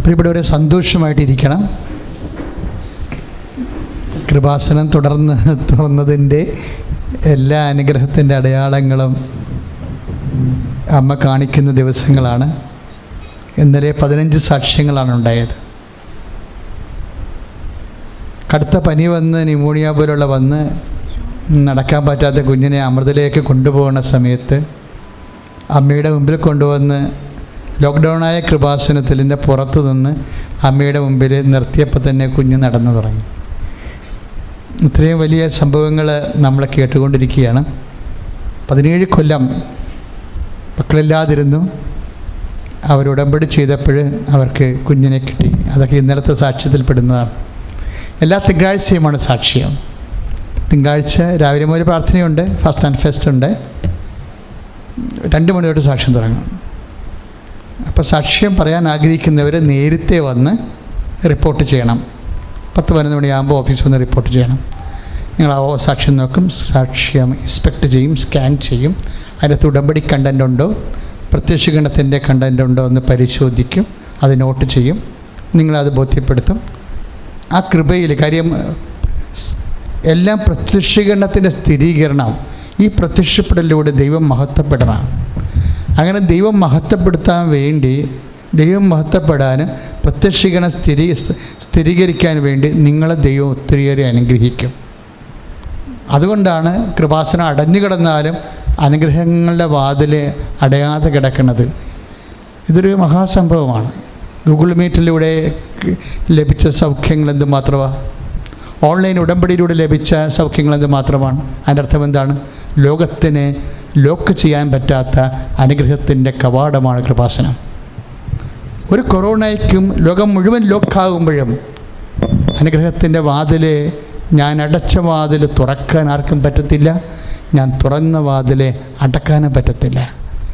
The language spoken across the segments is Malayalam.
പ്രിയപ്പെട്ടവരെ, സന്തോഷമായിട്ടിരിക്കണം. കൃപാസനം തുറന്നതിൻ്റെ എല്ലാ അനുഗ്രഹത്തിൻ്റെ അടയാളങ്ങളും അമ്മ കാണിക്കുന്ന ദിവസങ്ങളാണ്. ഇന്നലെ 15 സാക്ഷ്യങ്ങളാണ് ഉണ്ടായത്. കടുത്ത പനി വന്ന്, ന്യൂമോണിയ പോലുള്ള വന്ന് നടക്കാൻ പറ്റാത്ത കുഞ്ഞിനെ അമൃതയിലേക്ക് കൊണ്ടുപോകുന്ന സമയത്ത് അമ്മയുടെ മുമ്പിൽ കൊണ്ടുവന്ന് ലോക്ക്ഡൗണായ കൃപാസനത്തിൻ്റെ പുറത്തു നിന്ന് അമ്മയുടെ മുമ്പിൽ നിർത്തിയപ്പോൾ തന്നെ കുഞ്ഞ് നടന്നു തുടങ്ങി. ഇത്രയും വലിയ സംഭവങ്ങൾ നമ്മൾ കേട്ടുകൊണ്ടിരിക്കുകയാണ്. 17 കൊല്ലം മക്കളില്ലാതിരുന്നു. അവരുടമ്പടി ചെയ്തപ്പോൾ അവർക്ക് കുഞ്ഞിനെ കിട്ടി. അതൊക്കെ ഇന്നലത്തെ സാക്ഷ്യത്തിൽപ്പെടുന്നതാണ്. എല്ലാ തിങ്കളാഴ്ചയുമാണ് സാക്ഷ്യം. തിങ്കളാഴ്ച രാവിലെ മുതൽ പ്രാർത്ഥനയുണ്ട്, ഫസ്റ്റ് ആൻഡ് ഫെസ്റ്റ് ഉണ്ട്. 2 മണി തൊട്ട് സാക്ഷ്യം തുടങ്ങും. അപ്പോൾ സാക്ഷ്യം പറയാൻ ആഗ്രഹിക്കുന്നവർ നേരത്തെ വന്ന് റിപ്പോർട്ട് ചെയ്യണം. 10-11 മണിയാകുമ്പോൾ ഓഫീസിൽ വന്ന് റിപ്പോർട്ട് ചെയ്യണം. നിങ്ങൾ ആ സാക്ഷ്യം നോക്കും, സാക്ഷ്യം ഇൻസ്പെക്ട് ചെയ്യും, സ്കാൻ ചെയ്യും. അതിനകത്ത് ഉടമ്പടി കണ്ടൻ്റ് ഉണ്ടോ, പ്രത്യക്ഷഗണത്തിൻ്റെ കണ്ടൻ്റ് ഉണ്ടോ എന്ന് പരിശോധിക്കും. അത് നോട്ട് ചെയ്യും. നിങ്ങളത് ബോധ്യപ്പെടുത്തും. ആ കൃപയിൽ കാര്യം എല്ലാം പ്രത്യക്ഷഗണത്തിൻ്റെ സ്ഥിരീകരണം. ഈ പ്രത്യക്ഷപ്പെടലിലൂടെ ദൈവം മഹത്വപ്പെടണം. അങ്ങനെ ദൈവം മഹത്വപ്പെടുത്താൻ വേണ്ടി, ദൈവം മഹത്വപ്പെടാനും പ്രത്യക്ഷീകരണം സ്ഥിരീകരിക്കാൻ വേണ്ടി നിങ്ങളെ ദൈവം ഒത്തിരിയേറെ അനുഗ്രഹിക്കും. അതുകൊണ്ടാണ് കൃപാസനം അടഞ്ഞു കിടന്നാലും അനുഗ്രഹങ്ങളുടെ വാതിൽ അടയാതെ കിടക്കുന്നത്. ഇതൊരു മഹാസംഭവമാണ്. ഗൂഗിൾ മീറ്റിലൂടെ ലഭിച്ച സൗഖ്യങ്ങൾ എന്തുമാത്രമാണ്, ഓൺലൈൻ ഉടമ്പടിയിലൂടെ ലഭിച്ച സൗഖ്യങ്ങൾ എന്തുമാത്രമാണ്. അതിൻ്റെ അർത്ഥം എന്താണ്? ലോകത്തിന് ലോക്ക് ചെയ്യാൻ പറ്റാത്ത അനുഗ്രഹത്തിൻ്റെ കവാടമാണ് കൃപാസനം. ഒരു കൊറോണയ്ക്കും ലോകം മുഴുവൻ ലോക്കാകുമ്പോഴും അനുഗ്രഹത്തിൻ്റെ വാതിൽ, ഞാൻ അടച്ച വാതിൽ തുറക്കാൻ ആർക്കും പറ്റത്തില്ല, ഞാൻ തുറന്ന വാതിൽ അടക്കാനും പറ്റത്തില്ല.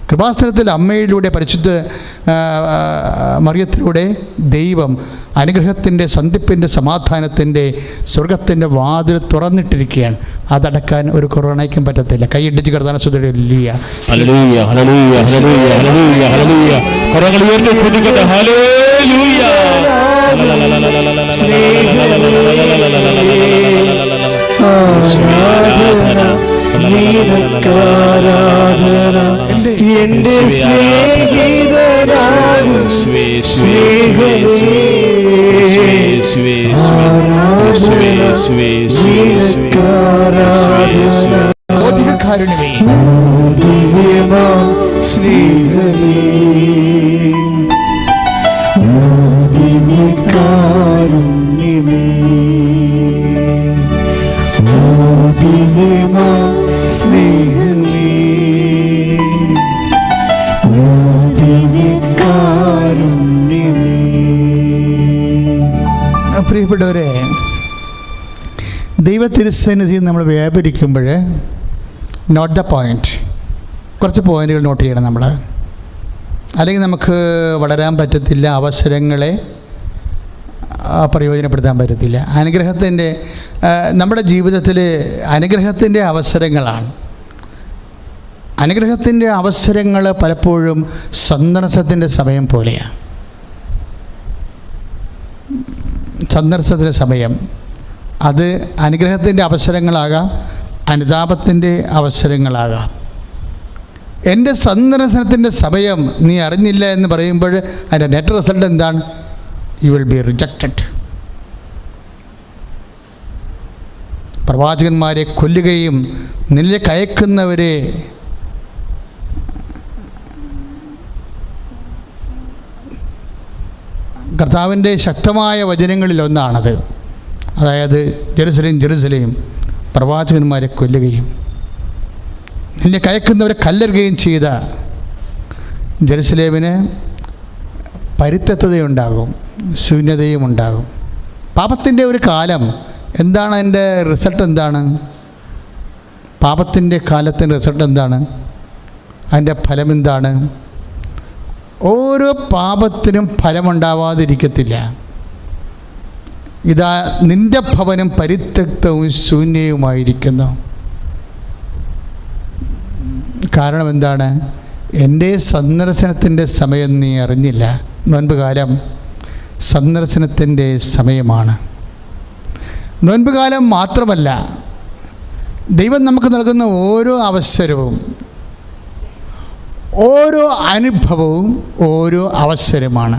കൃപാസനത്തിൽ അമ്മയിലൂടെ, പരിശുദ്ധ മറിയത്തിലൂടെ ദൈവം അനുഗ്രഹത്തിൻ്റെ, സന്ധിപ്പിൻ്റെ, സമാധാനത്തിൻ്റെ, സ്വർഗത്തിൻ്റെ വാതിൽ തുറന്നിട്ടിരിക്കുകയാണ്. അതടക്കാൻ ഒരു കൊറോണയ്ക്കും പറ്റത്തില്ല. കൈയിടിച്ച് കർത്താവിനെ സ്തുതിക്കുക. ഹല്ലേലൂയ, ഹല്ലേലൂയ, ഹല്ലേലൂയ, ഹല്ലേലൂയ, ഹല്ലേലൂയ. കരങ്ങൾ ഉയർത്തി സ്തുതിക്കട്ടെ. ഹല്ലേലൂയ. എന്റെ സ്നേഹിതനാകും കാരുണ്യമേ, സ്നേഹമേ, കാരുണ്യമേ, സ്നേഹമേ, കാരുണ്യമേ. പ്രിയപ്പെട്ടവരെ, ദൈവത്തിരുസന്നിധിയിൽ നമ്മൾ വ്യാപരിക്കുമ്പോൾ നോട്ട് ദ പോയിൻ്റ്, കുറച്ച് പോയിൻ്റുകൾ നോട്ട് ചെയ്യണം നമ്മൾ. അല്ലെങ്കിൽ നമുക്ക് വളരാൻ പറ്റത്തില്ല, അവസരങ്ങളെ പ്രയോജനപ്പെടുത്താൻ പറ്റത്തില്ല. അനുഗ്രഹത്തിൻ്റെ, നമ്മുടെ ജീവിതത്തിൽ അനുഗ്രഹത്തിൻ്റെ അവസരങ്ങളാണ്. അനുഗ്രഹത്തിൻ്റെ അവസരങ്ങൾ പലപ്പോഴും സന്ദർശനത്തിൻ്റെ സമയം പോലെയാണ്. സന്ദർശനത്തിൻ്റെ സമയം അത് അനുഗ്രഹത്തിൻ്റെ അവസരങ്ങളാകാം, അനുതാപത്തിൻ്റെ അവസരങ്ങളാകാം. എൻ്റെ സന്ദർശനത്തിൻ്റെ സമയം നീ അറിഞ്ഞില്ല എന്ന് പറയുമ്പോൾ അതിൻ്റെ നെറ്റ് റിസൾട്ട് എന്താണ്? You will be rejected. പ്രവാചകന്മാരെ കൊല്ലുകയും നിന്നിലേക്ക് അയക്കുന്നവരെ കർത്താവിൻ്റെ ശക്തമായ വചനങ്ങളിലൊന്നാണത്. അതായത് ജെറുസലേം, ജെറുസലേം, പ്രവാചകന്മാരെ കൊല്ലുകയും നിന്നെ കയക്കുന്നവരെ കല്ലെറുകയും ചെയ്ത ജെറുസലേമിന് പരിത്യക്തതയുണ്ടാകും, ശൂന്യതയും ഉണ്ടാകും. പാപത്തിൻ്റെ ഒരു കാലം എന്താണ്? അതിൻ്റെ റിസൾട്ട് എന്താണ്? പാപത്തിൻ്റെ കാലത്തിൻ്റെ റിസൾട്ട് എന്താണ്? അതിൻ്റെ ഫലം എന്താണ്? ഓരോ പാപത്തിനും ഫലമുണ്ടാവാതിരിക്കത്തില്ല. ഇതാ നിൻ്റെ ഭവനം പരിത്യക്തവും ശൂന്യവുമായിരിക്കുന്നു. കാരണം എന്താണ്? എൻ്റെ സന്ദർശനത്തിൻ്റെ സമയം നീ അറിഞ്ഞില്ല. മുൻപ് കാലം സന്ദർശനത്തിൻ്റെ സമയമാണ്. നോൻപുകാലം മാത്രമല്ല, ദൈവം നമുക്ക് നൽകുന്ന ഓരോ അവസരവും, ഓരോ അനുഭവവും ഓരോ അവസരമാണ്.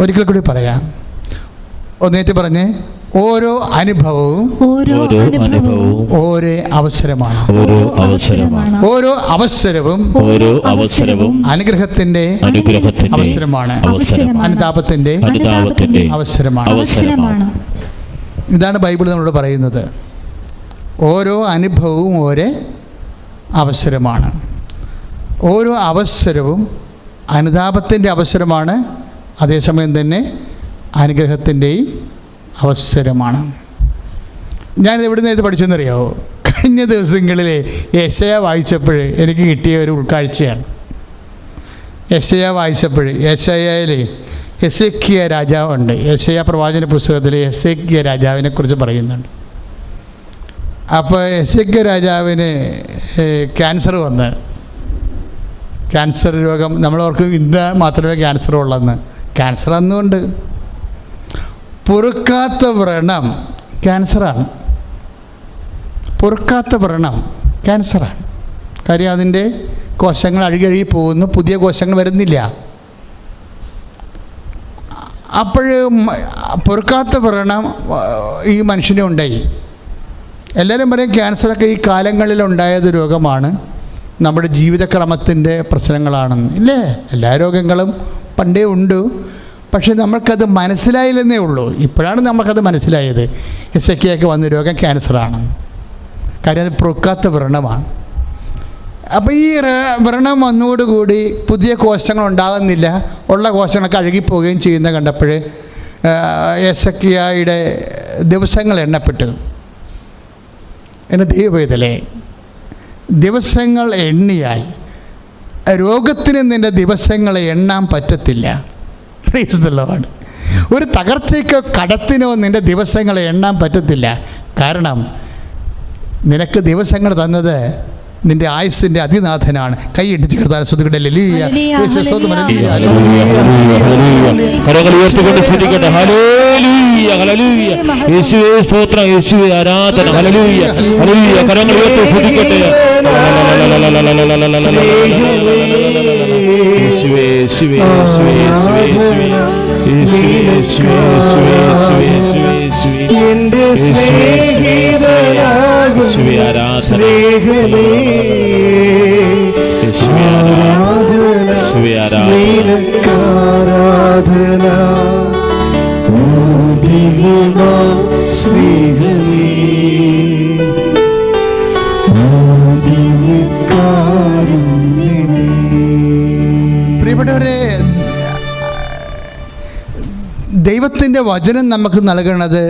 ഒരിക്കൽ കൂടി പറയാം, ഒന്നേറ്റ് പറഞ്ഞ്, ഓരോ അനുഭവവും ഓരോ അവസരമാണ്. ഓരോ അവസരവും അനുഗ്രഹത്തിന്റെ അവസരമാണ്, അനുതാപത്തിന്റെ അവസരമാണ്. ഇതാണ് ബൈബിൾ നമ്മളോട് പറയുന്നത്. ഓരോ അനുഭവവും ഓരോ അവസരമാണ്. ഓരോ അവസരവും അനുതാപത്തിൻ്റെ അവസരമാണ്, അതേസമയം തന്നെ അനുഗ്രഹത്തിൻ്റെയും അവസരമാണ്. ഞാനിത് എവിടെ നിന്ന് പഠിച്ചെന്നറിയാമോ? കഴിഞ്ഞ ദിവസങ്ങളിൽ യെശയ്യാ വായിച്ചപ്പോൾ എനിക്ക് കിട്ടിയ ഒരു ഉൾക്കാഴ്ചയാണ്. യെശയ്യാ വായിച്ചപ്പോൾ യെശയ്യായിൽ ഹെസേക്കിയ രാജാവുണ്ട്. യെശയ്യാ പ്രവാചന പുസ്തകത്തിൽ ഹെസേക്കിയ രാജാവിനെ കുറിച്ച് പറയുന്നുണ്ട്. അപ്പോൾ ഹെസേക്കിയ രാജാവിന് ക്യാൻസർ വന്ന്, ക്യാൻസർ രോഗം, നമ്മളോർക്ക് ഇന്ന് മാത്രമേ ക്യാൻസർ ഉള്ളെന്ന്. ക്യാൻസർ അന്നുകൊണ്ട് പൊറുക്കാത്ത വ്രണം ക്യാൻസറാണ്. പൊറുക്കാത്ത വ്രണം ക്യാൻസറാണ്. കാര്യം അതിൻ്റെ കോശങ്ങൾ അഴുകി പോകുന്നു, പുതിയ കോശങ്ങൾ വരുന്നില്ല. അപ്പോൾ പൊറുക്കാത്ത വ്രണം ഈ മനുഷ്യനെ ഉണ്ടായി. എല്ലാവരും പറയും ക്യാൻസറൊക്കെ ഈ കാലങ്ങളിലുണ്ടായത് രോഗമാണ്, നമ്മുടെ ജീവിതക്രമത്തിൻ്റെ പ്രശ്നങ്ങളാണെന്ന്. ഇല്ലേ, എല്ലാ രോഗങ്ങളും പണ്ടേ ഉണ്ട്, പക്ഷേ നമ്മൾക്കത് മനസ്സിലായില്ലെന്നേ ഉള്ളൂ. ഇപ്പോഴാണ് നമുക്കത് മനസ്സിലായത്, ഹെസേക്കിയാക്ക് വന്ന രോഗം ക്യാൻസറാണെന്ന്. കാര്യം അത് പൊറുക്കാത്ത വ്രണമാണ്. അപ്പോൾ ഈ വ്രണം വന്നതോടുകൂടി പുതിയ കോശങ്ങൾ ഉണ്ടാകുന്നില്ല, ഉള്ള കോശങ്ങളൊക്കെ അഴുകിപ്പോവുകയും ചെയ്യുന്ന കണ്ടപ്പോൾ ഹെസേക്കിയായുടെ ദിവസങ്ങൾ എണ്ണപ്പെട്ടു. എൻ്റെ ദൈവവേദലേ, ദിവസങ്ങൾ എണ്ണിയാൽ രോഗത്തിന് നിൻ്റെ ദിവസങ്ങളെ എണ്ണാൻ പറ്റത്തില്ല. Praise the Lord. ഒരു തകർച്ചയ്ക്കോ കടത്തിനോ നിൻ്റെ ദിവസങ്ങളെ എണ്ണാൻ പറ്റത്തില്ല. കാരണം നിനക്ക് ദിവസങ്ങൾ തന്നത് നിന്റെ ആയുസ്സിൻ്റെ അതിനാഥനാണ്. കൈയിടിച്ച് കർത്താവിനെ സ്തുതിക്കട്ടെ. ഹല്ലേലൂയ. യേശുവേ സ്തോത്രം, യേശുവേ ആരാധന. ഹല്ലേലൂയ, ഹല്ലേലൂയ. കരങ്ങൾ ഉയർത്തി സ്തുതിക്കട്ടെ. യേശുവേ, യേശുവേ, യേശുവേ, യേശുവേ, എന്റെ സ്നേഹിതനാകും സ്നേഹമേ, നിനക്കാരാധന. ഓ ദിവ്യമാ സ്നേഹമേ, ഓ ദിവ്യകാരുണ്യമേ. പ്രിയപ്പെട്ടവരെ, ദൈവത്തിൻ്റെ വചനം നമുക്ക് നൽകണത്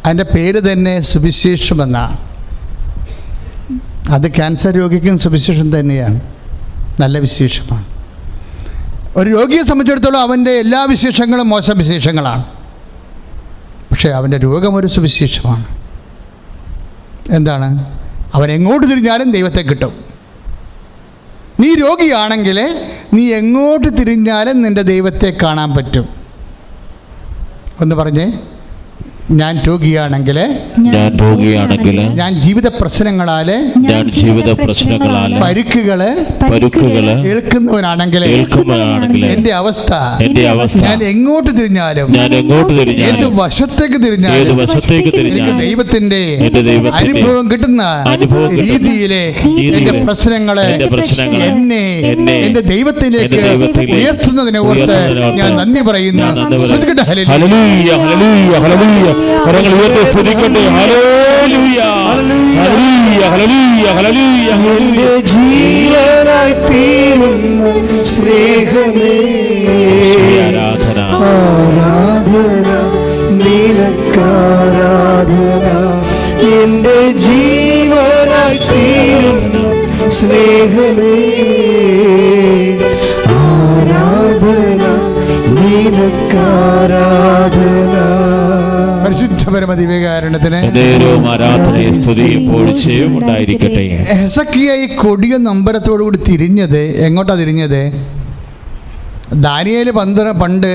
അതിൻ്റെ പേര് തന്നെ സുവിശേഷമെന്നാണ്. അത് ക്യാൻസർ രോഗിക്കും സുവിശേഷം തന്നെയാണ്, നല്ല വിശേഷമാണ്. ഒരു രോഗിയെ സംബന്ധിച്ചിടത്തോളം അവൻ്റെ എല്ലാ വിശേഷങ്ങളും മോശം വിശേഷങ്ങളാണ്, പക്ഷേ അവൻ്റെ രോഗം ഒരു സുവിശേഷമാണ്. എന്താണ്? അവൻ എങ്ങോട്ട് തിരിഞ്ഞാലും ദൈവത്തെ കിട്ടും. നീ രോഗിയാണെങ്കിൽ നീ എങ്ങോട്ട് തിരിഞ്ഞാലും നിൻ്റെ ദൈവത്തെ കാണാൻ പറ്റും. ഒന്ന് പറഞ്ഞേ, ഞാൻ രോഗിയാണെങ്കിൽ ഞാൻ ജീവിത പ്രശ്നങ്ങളാല് പരുക്കുകള് ഏൽക്കുന്നവനാണെങ്കിൽ എന്റെ അവസ്ഥ ഞാൻ എങ്ങോട്ട് തിരിഞ്ഞാലും ഏത് വശത്തേക്ക് തിരിഞ്ഞാലും എനിക്ക് ദൈവത്തിന്റെ അനുഭവം കിട്ടുന്ന രീതിയിലെ എന്റെ പ്രശ്നങ്ങളെ എന്നെ എന്റെ ദൈവത്തിലേക്ക് ഉയർത്തുന്നതിനെ ഓർത്ത് ഞാൻ നന്ദി പറയുന്നു. ഹല്ലേലൂയ, ഹല്ലേലൂയ, ഹല്ലേലൂയ. കരങ്ങൾ ഉയർത്തി സ്തുതിക്കട്ടെ. ഹല്ലേലൂയ, ഹല്ലേലൂയ, ഹല്ലേലൂയ, ഹല്ലേലൂയ. എന്റെ ജീവനായി തീരുന്ന സ്നേഹമേ, ആരാധന, ആരാധന, നിനക്കാരാധന. എന്റെ ജീവനായി തീരുന്ന സ്നേഹമേ, ആരാധന, നിനക്കാരാധന. പരിശുദ്ധ പരമദിവ്യകാരുണ്യത്തിന് ആരാധനയും സ്തുതിയും പുകഴ്ചയും ഉണ്ടായിരിക്കട്ടെ. ഹെസക്കിയ ഈ കൊടിയ നൊമ്പരത്തോടുകൂടി തിരിഞ്ഞത് എങ്ങോട്ടാ തിരിഞ്ഞത്? ദാനിയേൽ പണ്ട്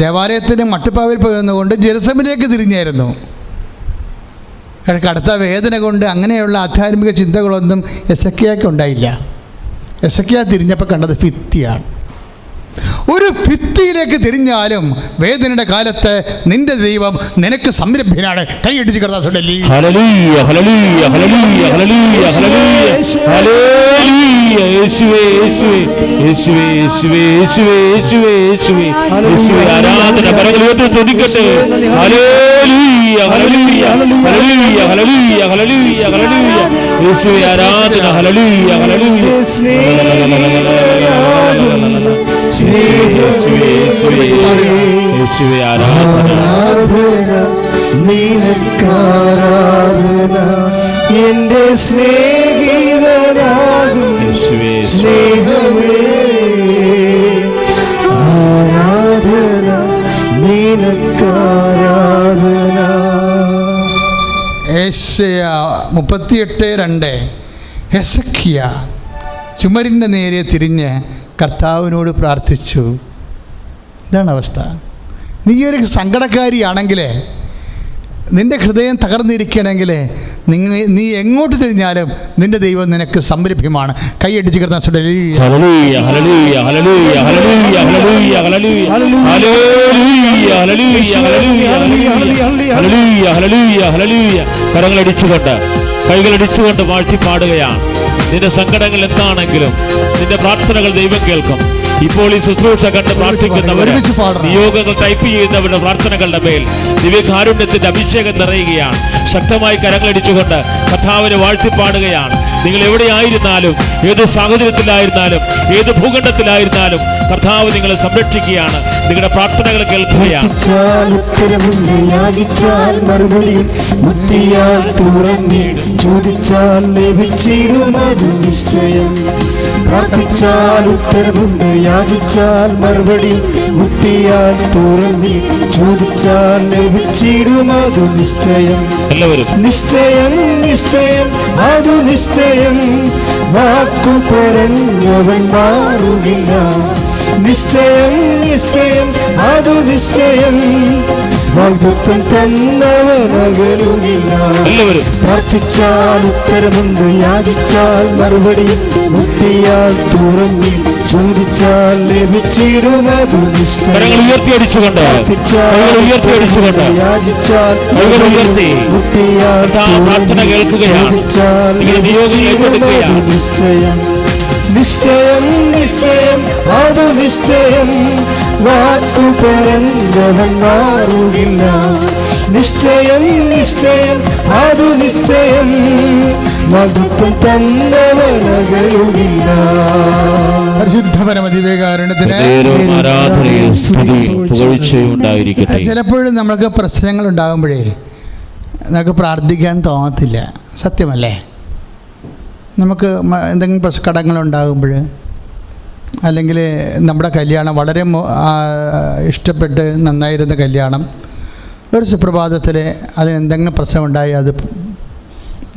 ദേവാലയത്തിന് മട്ടുപ്പാവിൽ പോയി വന്നുകൊണ്ട് ജെറുസലേമിലേക്ക് തിരിഞ്ഞായിരുന്നു. കടുത്ത വേദന കൊണ്ട് അങ്ങനെയുള്ള ആധ്യാത്മിക ചിന്തകളൊന്നും എസെക്കിയായ്ക്ക് ഉണ്ടായില്ല. എസെക്കിയാ തിരിഞ്ഞപ്പോൾ കണ്ടത് ഭിത്തിയാണ്. ഒരു ഭിത്തിയിലേക്ക് തിരിഞ്ഞാലും വേദനയുടെ കാലത്ത് നിന്റെ ദൈവം നിനക്ക് സംരംഭനാണ്. കൈയടിച്ച് കർത്താവേ ഹല്ലേലൂയ ഹല്ലേലൂയ ഹല്ലേലൂയ ഹല്ലേലൂയ ഹല്ലേലൂയ യേശുവേ യേശുവേ യേശുവേ യേശുവേ യേശുവേ യേശുവേ യേശുവേ യേശുവേ ആരാധന കരങ്ങളോട്ട് തുതിക്കട്ടെ. ഹല്ലേലൂയ ഹല്ലേലൂയ ഹല്ലേലൂയ ഹല്ലേലൂയ ഹല്ലേലൂയ ഹല്ലേലൂയ യേശുവേ ആരാധന ഹല്ലേലൂയ ഹല്ലേലൂയ യേശുവേ ആരാധന നിനക്കാരാധന എന്റെ സ്നേഹിതനാകും സ്നേഹമേ ആരാധന നിനക്കാരാധന. യെശയ്യാ 38:2 ഹെസക്കിയ ചുമരിൻ്റെ നേരെ തിരിഞ്ഞ് കർത്താവിനോട് പ്രാർത്ഥിച്ചു. ഇതാണ് അവസ്ഥ. നീ ഒരു സങ്കടക്കാരിയാണെങ്കിൽ, നിൻ്റെ ഹൃദയം തകർന്നിരിക്കണമെങ്കിൽ നീ എങ്ങോട്ട് തിരിഞ്ഞാലും നിൻ്റെ ദൈവം നിനക്ക് സംരഭ്യമാണ്. കൈയടിച്ച് കിടന്ന കരങ്ങളടിച്ചുകൊണ്ട് കൈകളടിച്ചുകൊണ്ട് വാഴ്ത്തി പാടുകയാണ്. നിന്റെ സങ്കടങ്ങൾ എന്താണെങ്കിലും നിന്റെ പ്രാർത്ഥനകൾ ദൈവം കേൾക്കും. ഇപ്പോൾ ഈ ശുശ്രൂഷ കണ്ട് പ്രാർത്ഥിക്കുന്നവർ, നിയോഗങ്ങൾ ടൈപ്പ് ചെയ്യുന്നവരുടെ പ്രാർത്ഥനകളുടെ മേൽ ദിവ്യകാരുണ്യത്തിന്റെ അഭിഷേകം നിറയുകയാണ്. ശക്തമായി കരങ്ങളടിച്ചുകൊണ്ട് കർത്താവിനെ വാഴ്ത്തിപ്പാടുകയാണ്. നിങ്ങൾ എവിടെയായിരുന്നാലും, ഏത് സാഹചര്യത്തിലായിരുന്നാലും, ഏത് ഭൂഖണ്ഡത്തിലായിരുന്നാലും കർത്താവ് നിങ്ങളെ സംരക്ഷിക്കുകയാണ്. നിങ്ങളുടെ പ്രാർത്ഥനകൾ കേൾക്കുകയാണ്. പ്രാർത്ഥിച്ചാൽ ഉത്തരമുണ്ട്, യാചിച്ചാൽ മറുപടി, മുട്ടിയാൽ തുറന്നി, ചോദിച്ചാൽ ലഭിച്ചിടും അത് നിശ്ചയം. എല്ലാവരും നിശ്ചയം നിശ്ചയം അത് നിശ്ചയം, വാക്കു പറഞ്ഞവൻ മാറുകില്ല. നിശ്ചയം നിശ്ചയം അത് നിശ്ചയം, വാഗ്ദത്തം തന്നവനകലുകില്ല. പ്രാർത്ഥിച്ചാൽ ഉത്തരമുണ്ട്, യാചിച്ചാൽ മറുപടി, മുട്ടിയാൽ തുറന്നി, ചോദിച്ചാൽ ലഭിച്ചിടും അത് നിശ്ചയം. പ്രാർത്ഥിച്ചാൽ യാചിച്ചാൽ മുട്ടിയാൽ ചോദിച്ചാൽ ലഭിച്ചിടും അത് നിശ്ചയം. നിശ്ചയം നിശ്ചയം അത് നിശ്ചയം, വാക്കു പറഞ്ഞവൻ മാറുകില്ല. നിശ്ചയം നിശ്ചയം അത് നിശ്ചയം, മധുത്വം തന്നവനകലുകില്ല. ചിലപ്പോഴും നമ്മൾക്ക് പ്രശ്നങ്ങൾ ഉണ്ടാകുമ്പോഴേ നമുക്ക് പ്രാർത്ഥിക്കാൻ തോന്നത്തില്ല. സത്യമല്ലേ? നമുക്ക് എന്തെങ്കിലും കടങ്ങളുണ്ടാകുമ്പോൾ, അല്ലെങ്കിൽ നമ്മുടെ കല്യാണം വളരെ ഇഷ്ടപ്പെട്ട് നന്നായിരുന്ന കല്യാണം ഒരു സുപ്രഭാതത്തിൽ അതിനെന്തെങ്കിലും പ്രശ്നമുണ്ടായി അത്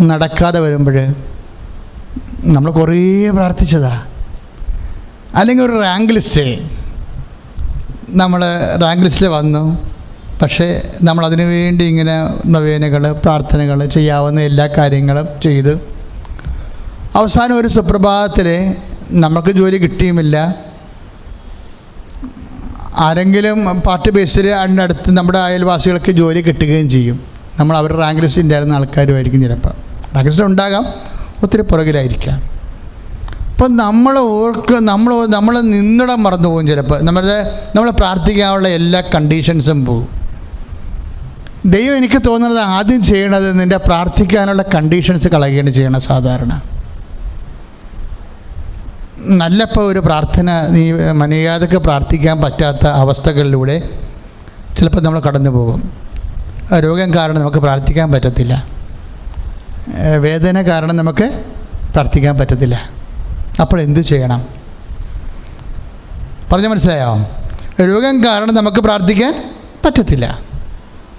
നടക്കാതെ വരുമ്പോൾ നമ്മൾ കുറേ പ്രാർത്ഥിച്ചതാ. അല്ലെങ്കിൽ ഒരു റാങ്ക് ലിസ്റ്റ്, നമ്മൾ റാങ്ക് ലിസ്റ്റിൽ വന്നു, പക്ഷേ നമ്മളതിനു വേണ്ടി ഇങ്ങനെ നൊവേനകൾ, പ്രാർത്ഥനകൾ, ചെയ്യാവുന്ന എല്ലാ കാര്യങ്ങളും ചെയ്ത് അവസാനം ഒരു സുപ്രഭാതത്തിൽ നമുക്ക് ജോലി കിട്ടിയുമില്ല. ആരെങ്കിലും പാർട്ടി ബേസിൽ അതിനടുത്ത് നമ്മുടെ അയൽവാസികൾക്ക് ജോലി കിട്ടുകയും ചെയ്യും. നമ്മൾ അവരുടെ റാങ്ക് ലിസ്റ്റ് ഉണ്ടായിരുന്ന ആൾക്കാരുമായിരിക്കും. ചിലപ്പോൾ റാങ്ക് ലിസ്റ്റ് ഉണ്ടാകാം, ഒത്തിരി പുറകിലായിരിക്കാം. അപ്പം നമ്മൾ നിന്നിടം മറന്നു പോകും. ചിലപ്പോൾ നമ്മൾ പ്രാർത്ഥിക്കാനുള്ള എല്ലാ കണ്ടീഷൻസും പോകും. ദൈവം എനിക്ക് തോന്നുന്നത് ആദ്യം ചെയ്യണത് നിൻ്റെ പ്രാർത്ഥിക്കാനുള്ള കണ്ടീഷൻസ് കളയുകയാണ് ചെയ്യണം. സാധാരണ നല്ലപ്പോൾ ഒരു പ്രാർത്ഥന നീ മര്യാദക്ക് പ്രാർത്ഥിക്കാൻ പറ്റാത്ത അവസ്ഥകളിലൂടെ ചിലപ്പോൾ നമ്മൾ കടന്നു പോകും. രോഗം കാരണം നമുക്ക് പ്രാർത്ഥിക്കാൻ പറ്റത്തില്ല, വേദന കാരണം നമുക്ക് പ്രാർത്ഥിക്കാൻ പറ്റത്തില്ല. അപ്പോൾ എന്തു ചെയ്യണം? പറഞ്ഞ മനസ്സിലായോ? രോഗം കാരണം നമുക്ക് പ്രാർത്ഥിക്കാൻ പറ്റത്തില്ല,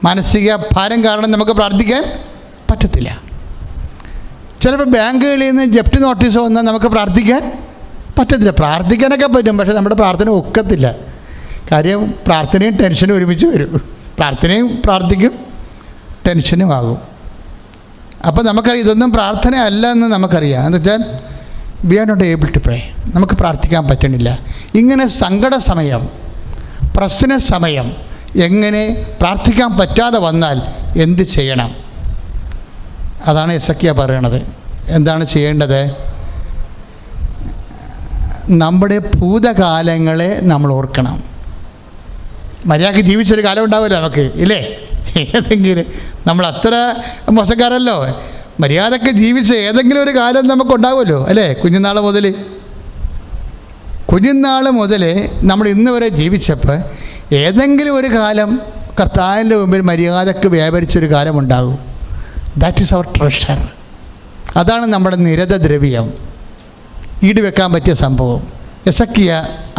മാനസിക ഭാരം കാരണം നമുക്ക് പ്രാർത്ഥിക്കാൻ പറ്റത്തില്ല. ചിലപ്പോൾ ബാങ്കുകളിൽ നിന്ന് ജപ്തി നോട്ടീസ് വന്നാൽ നമുക്ക് പ്രാർത്ഥിക്കാൻ പറ്റത്തില്ല. പ്രാർത്ഥിക്കാനൊക്കെ പറ്റും, പക്ഷേ നമ്മുടെ പ്രാർത്ഥന ഒക്കത്തില്ല. കാര്യം പ്രാർത്ഥനയും ടെൻഷനും ഒരുമിച്ച് വരും. പ്രാർത്ഥനയും പ്രാർത്ഥിക്കും, ടെൻഷനും ആകും. അപ്പോൾ നമുക്കറിയാം ഇതൊന്നും പ്രാർത്ഥന അല്ല എന്ന് നമുക്കറിയാം. എന്ന് വെച്ചാൽ we are not able to pray, നമുക്ക് പ്രാർത്ഥിക്കാൻ പറ്റണില്ല. ഇങ്ങനെ സങ്കട സമയം, പ്രശ്ന സമയം, എങ്ങനെ പ്രാർത്ഥിക്കാൻ പറ്റാതെ വന്നാൽ എന്ത് ചെയ്യണം? അതാണ് എസക്കിയ പറയണത്. എന്താണ് ചെയ്യേണ്ടത്? നമ്മുടെ ഭൂതകാലങ്ങളെ നമ്മൾ ഓർക്കണം. മര്യാദയ്ക്ക് ജീവിച്ചൊരു കാലം ഉണ്ടാവില്ല നമുക്ക്, ഇല്ലേ? ഏതെങ്കിലും നമ്മൾ അത്ര മോശക്കാരല്ലോ. മര്യാദയ്ക്ക് ജീവിച്ച ഏതെങ്കിലും ഒരു കാലം നമുക്കുണ്ടാവുമല്ലോ, അല്ലേ? കുഞ്ഞുനാൾ മുതൽ നമ്മൾ ഇന്ന് വരെ ജീവിച്ചപ്പോൾ ഏതെങ്കിലും ഒരു കാലം കർത്താവിൻ്റെ മുമ്പിൽ മര്യാദയ്ക്ക് വ്യാപരിച്ചൊരു കാലം ഉണ്ടാകും. That is our treasure. അതാണ് നമ്മുടെ നിരതദ്രവ്യം, ഈടുവെക്കാൻ പറ്റിയ സംഭവം. എസക്കിയ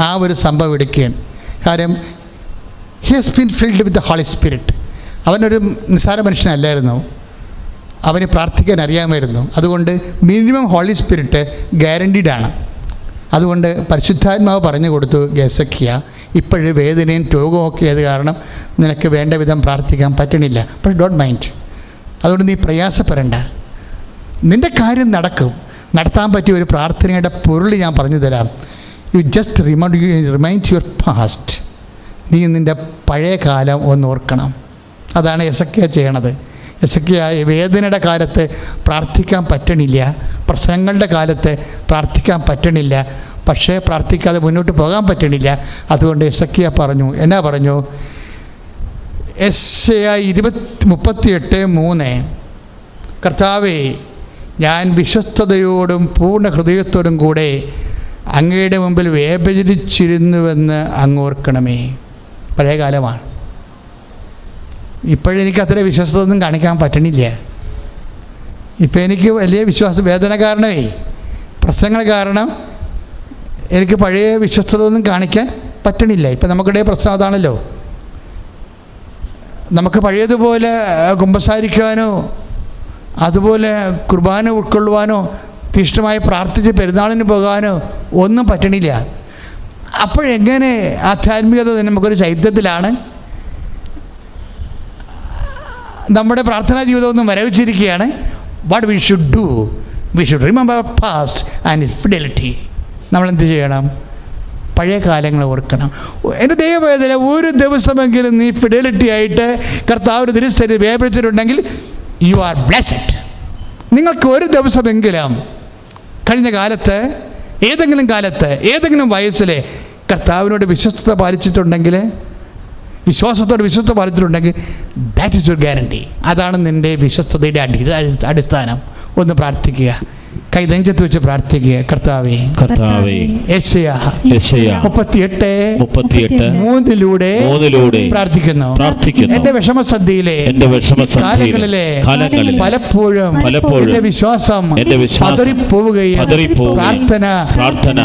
ആ ഒരു സംഭവം എടുക്കുകയാണ്. കാര്യം he has been filled with the Holy Spirit. അവനൊരു നിസ്സാര മനുഷ്യനല്ലായിരുന്നു, അവന് പ്രാർത്ഥിക്കാൻ അറിയാമായിരുന്നു. അതുകൊണ്ട് മിനിമം ഹോളി സ്പിരിറ്റ് ഗ്യാരണ്ടീഡാണ്. അതുകൊണ്ട് പരിശുദ്ധാത്മാവ് പറഞ്ഞു കൊടുത്തു, എസക്കിയ ഇപ്പോഴും വേദനയും രോഗവും ഒക്കെ ആയത് കാരണം നിനക്ക് വേണ്ട വിധം പ്രാർത്ഥിക്കാൻ പറ്റണില്ല. പക്ഷേ ഡോണ്ട് മൈൻഡ്, അതുകൊണ്ട് നീ പ്രയാസപ്പെടേണ്ട, നിൻ്റെ കാര്യം നടക്കും. നടത്താൻ പറ്റിയ ഒരു പ്രാർത്ഥനയുടെ പൊരുൾ ഞാൻ പറഞ്ഞു തരാം. You just remind your past. നീ നിൻ്റെ പഴയ കാലം ഒന്ന് ഓർക്കണം. അതാണ് എസക്കിയ ചെയ്യണത്. എസക്കിയ വേദനയുടെ കാലത്ത് പ്രാർത്ഥിക്കാൻ പറ്റണില്ല, പ്രശ്നങ്ങളുടെ കാലത്ത് പ്രാർത്ഥിക്കാൻ പറ്റണില്ല, പക്ഷേ പ്രാർത്ഥിക്കാതെ മുന്നോട്ട് പോകാൻ പറ്റണില്ല. അതുകൊണ്ട് എസക്കിയ പറഞ്ഞു, എന്നാ പറഞ്ഞു? യെശയ്യാ 38:3 കർത്താവേ, ഞാൻ വിശ്വസ്തയോടും പൂർണ്ണ ഹൃദയത്തോടും കൂടെ അങ്ങയുടെ മുമ്പിൽ വ്യഭിചരിച്ചിരുന്നുവെന്ന് അങ്ങോർക്കണമേ. പഴയ കാലമാണ്. ഇപ്പോഴെനിക്ക് അത്ര വിശ്വസ്തത ഒന്നും കാണിക്കാൻ പറ്റണില്ല. ഇപ്പം എനിക്ക് വലിയ വേദന കാരണമേ, പ്രശ്നങ്ങൾ കാരണം എനിക്ക് പഴയ വിശ്വസ്തത ഒന്നും കാണിക്കാൻ പറ്റണില്ല. ഇപ്പം നമുക്കിടെ പ്രശ്നം അതാണല്ലോ. നമുക്ക് പഴയതുപോലെ കുമ്പസാരിക്കാനോ അതുപോലെ കുർബാന ഉൾക്കൊള്ളുവാനോ തീഷ്ണമായി പ്രാർത്ഥിച്ച് പെരുന്നാളിന് പോകാനോ ഒന്നും പറ്റണില്ല. അപ്പോഴെങ്ങനെ ആധ്യാത്മികത നമുക്കൊരു ചൈത്യത്തിലാണ്. നമ്മുടെ പ്രാർത്ഥനാ ജീവിതമൊന്നും വരവിച്ചിരിക്കുകയാണ്. What we should do? We should remember past and its fidelity. നമ്മളെന്ത് ചെയ്യണം? പഴയ കാലങ്ങൾ ഓർക്കണം. എൻ്റെ ദൈവവേദന ഒരു ദിവസമെങ്കിലും നീ ഫിഡലിറ്റി ആയിട്ട് കർത്താവിൻ്റെ തിരുസന്നിധിയിൽ വ്യാപരിച്ചിട്ടുണ്ടെങ്കിൽ യു ആർ ബ്ലെസ്ഡ്. നിങ്ങൾക്ക് ഒരു ദിവസമെങ്കിലും കഴിഞ്ഞ കാലത്ത് ഏതെങ്കിലും വയസ്സിൽ കർത്താവിനോട് വിശ്വസ്തത പാലിച്ചിട്ടുണ്ടെങ്കിൽ, വിശ്വാസത്തോട് വിശ്വസ്തത പാലിച്ചിട്ടുണ്ടെങ്കിൽ ദാറ്റ് ഈസ് യുവർ ഗ്യാരണ്ടി. അതാണ് നിൻ്റെ വിശ്വസ്തതയുടെ അടിസ്ഥാനം. ഒന്ന് പ്രാർത്ഥിക്കുക, കൈ നെഞ്ചത്ത് വെച്ച് പ്രാർത്ഥിക്കുക. കർത്താവേ, യെശയ്യാ 38:3 പ്രാർത്ഥിക്കുന്നു. എന്റെ വിഷമസന്ധിയിലെ കാലങ്ങളിലെ പലപ്പോഴും എന്റെ വിശ്വാസം പതറിപ്പോവുകയും പ്രാർത്ഥന